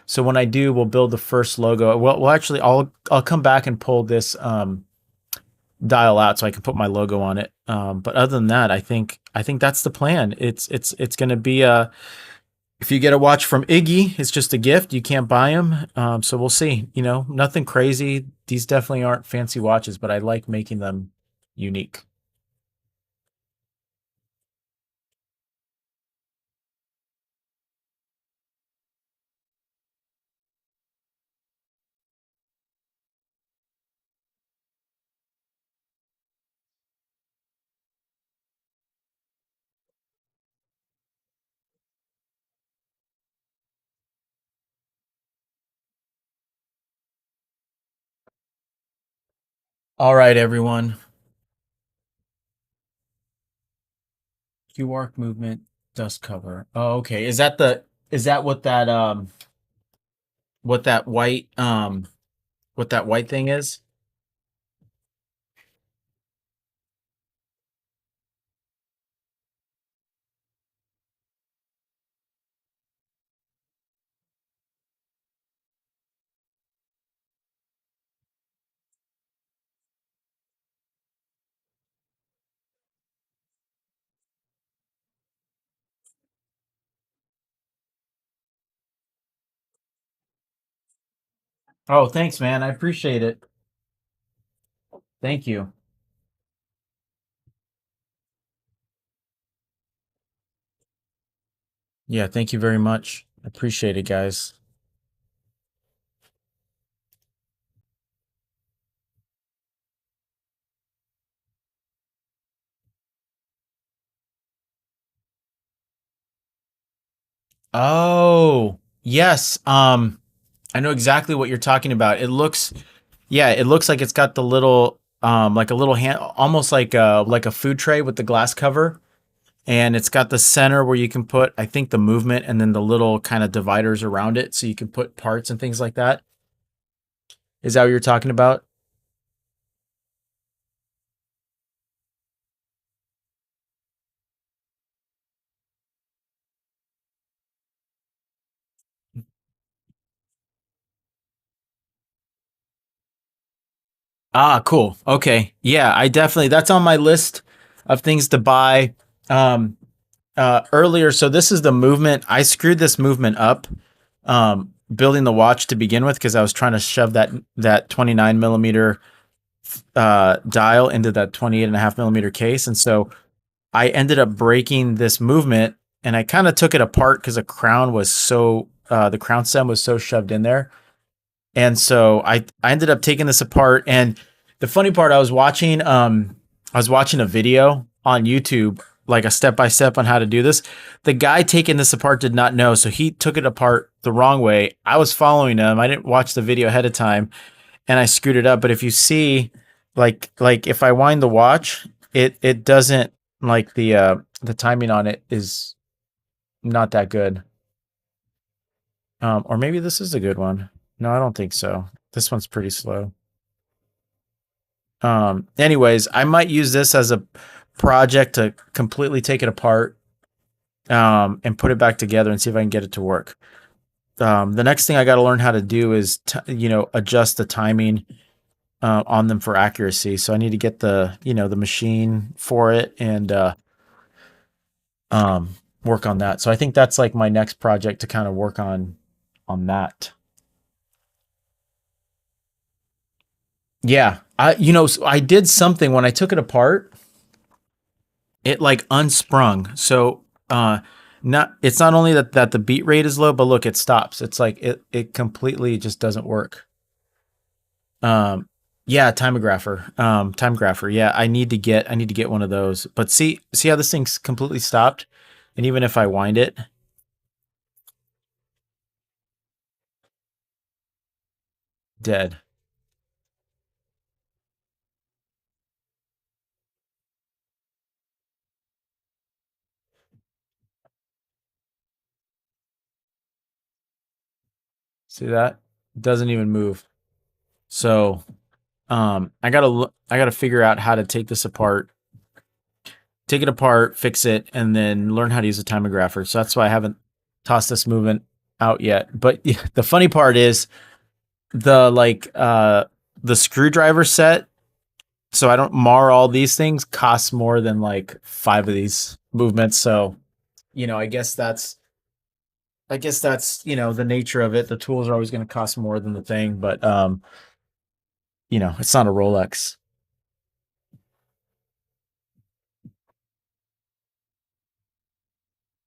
So when I do, we'll build the first logo. Well, actually, I'll come back and pull this dial out so I can put my logo on it. But other than that, I think that's the plan. It's going to be a if you get a watch from Iggy, it's just a gift. You can't buy them. So we'll see. Nothing crazy. These definitely aren't fancy watches, but I like making them unique. All right, everyone. QR movement dust cover. Oh, okay. Is that what that white thing is? Oh, thanks, man. I appreciate it. Thank you. Yeah, thank you very much. I appreciate it, guys. Oh, yes. I know exactly what you're talking about. It looks like it's got the little like a little hand, almost like a food tray with the glass cover, and it's got the center where you can put, I think, the movement, and then the little kind of dividers around it so you can put parts and things like that. Is that what you're talking about? Ah, cool. Okay. Yeah, I definitely that's on my list of things to buy. Um Earlier, so this is the movement. I screwed this movement up building the watch to begin with because I was trying to shove that 29 millimeter dial into that 28.5 millimeter case. And so I ended up breaking this movement, and I kind of took it apart because the crown stem was so shoved in there. And so I ended up taking this apart. And the funny part, I was watching a video on YouTube, like a step by step on how to do this. The guy taking this apart did not know, so he took it apart the wrong way. I was following him. I didn't watch the video ahead of time, and I screwed it up. But if you see, like if I wind the watch, it doesn't, like the timing on it is not that good. Or maybe this is a good one. No, I don't think so. This one's pretty slow. Anyways, I might use this as a project to completely take it apart, and put it back together and see if I can get it to work. The next thing I got to learn how to do is adjust the timing on them for accuracy. So I need to get the machine for it, and work on that. So I think that's like my next project to kind of work on that. Yeah. So I did something when I took it apart. It like unsprung. So not it's not only that the beat rate is low, but look, it stops. It's like it completely just doesn't work. Um, yeah, timographer. Timegrapher. Yeah, I need to get one of those. But see how this thing's completely stopped, and even if I wind it, dead. See that? Doesn't even move. So I gotta figure out how to take it apart, fix it, and then learn how to use a timographer. So that's why I haven't tossed this movement out yet. But yeah, the funny part is the the screwdriver set, so I don't mar all these things, costs more than like five of these movements. So, I guess that's, the nature of it. The tools are always going to cost more than the thing, but it's not a Rolex.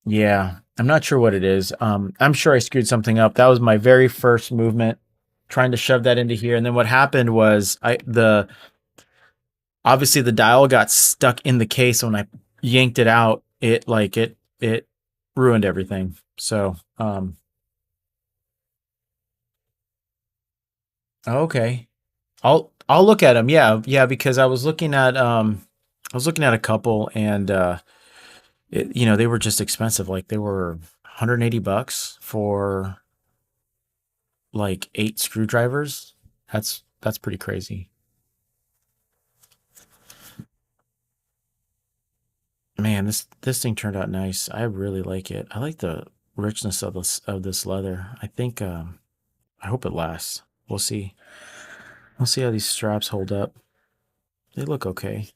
Yeah, I'm not sure what it is. I'm sure I screwed something up. That was my very first movement, trying to shove that into here. And then what happened was I the obviously the dial got stuck in the case. When I yanked it out, it ruined everything. So okay. I'll look at them. Yeah, yeah, because I was looking at a couple, and they were just expensive. Like they were 180 bucks for like eight screwdrivers. That's pretty crazy. Man, this thing turned out nice. I really like it. I like the richness of this leather. I think I hope it lasts. We'll see. We'll see how these straps hold up. They look okay.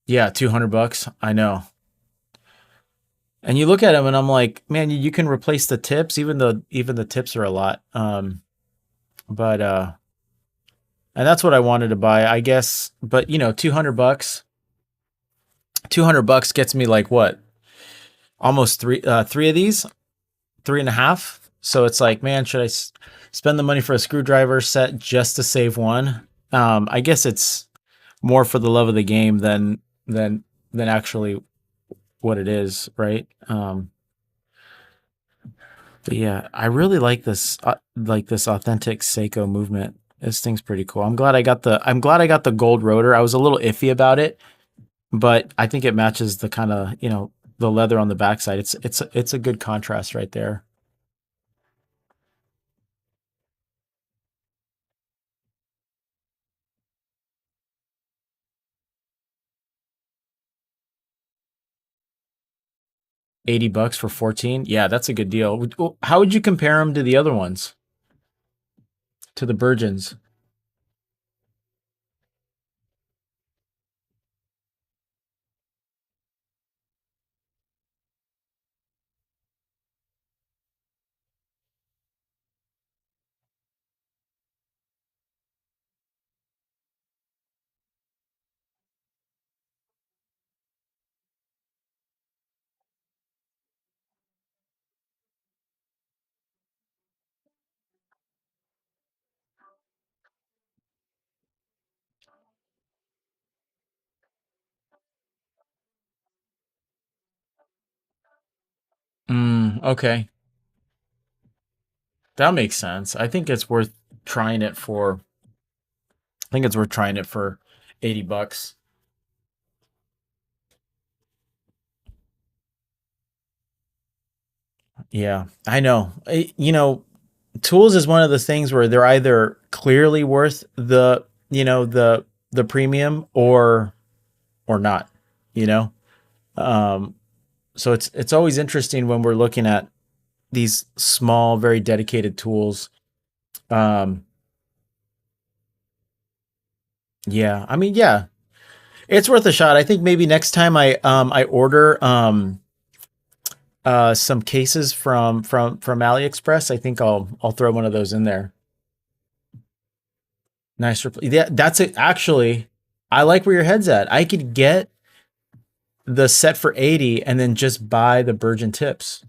Yeah, 200 bucks. I know. And you look at them and I'm like, man, you can replace the tips, even the tips are a lot. But and that's what I wanted to buy, I guess. But 200 bucks, 200 bucks gets me like what? Almost three of these, three and a half. So it's like, man, should spend the money for a screwdriver set just to save one? I guess it's more for the love of the game than than actually what it is, right? But yeah, I really like this authentic Seiko movement. This thing's pretty cool. I'm glad I got the gold rotor. I was a little iffy about it, but I think it matches the kind of, the leather on the backside. It's a good contrast right there. 80 bucks for 14. Yeah, that's a good deal. How would you compare them to the other ones? To the Virgins? Okay. That makes sense. Trying it for I think it's worth trying it for 80 bucks. Yeah, I know. Tools is one of the things where they're either clearly worth the premium or not, you know? Um, so it's always interesting when we're looking at these small, very dedicated tools. Um, yeah, I mean, yeah, it's worth a shot. I think maybe next time I order some cases from AliExpress, I think I'll throw one of those in there. Nice. Yeah, that's it. Actually, I like where your head's at. I could get the set for 80 and then just buy the Virgin tips.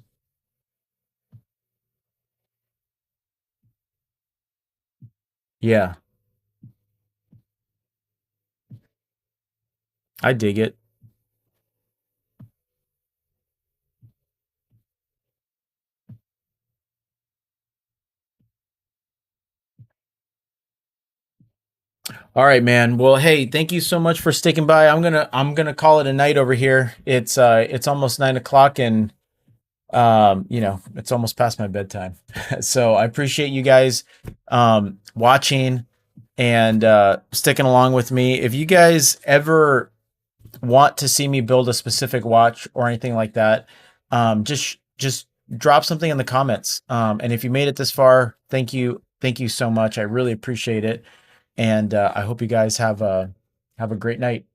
Yeah, I dig it. All right, man. Well, hey, thank you so much for sticking by. I'm gonna call it a night over here. It's almost 9 o'clock, and it's almost past my bedtime. So I appreciate you guys watching and sticking along with me. If you guys ever want to see me build a specific watch or anything like that, just drop something in the comments. And if you made it this far, thank you so much. I really appreciate it, and I hope you guys have a great night.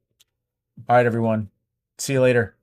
All right, everyone. See you later.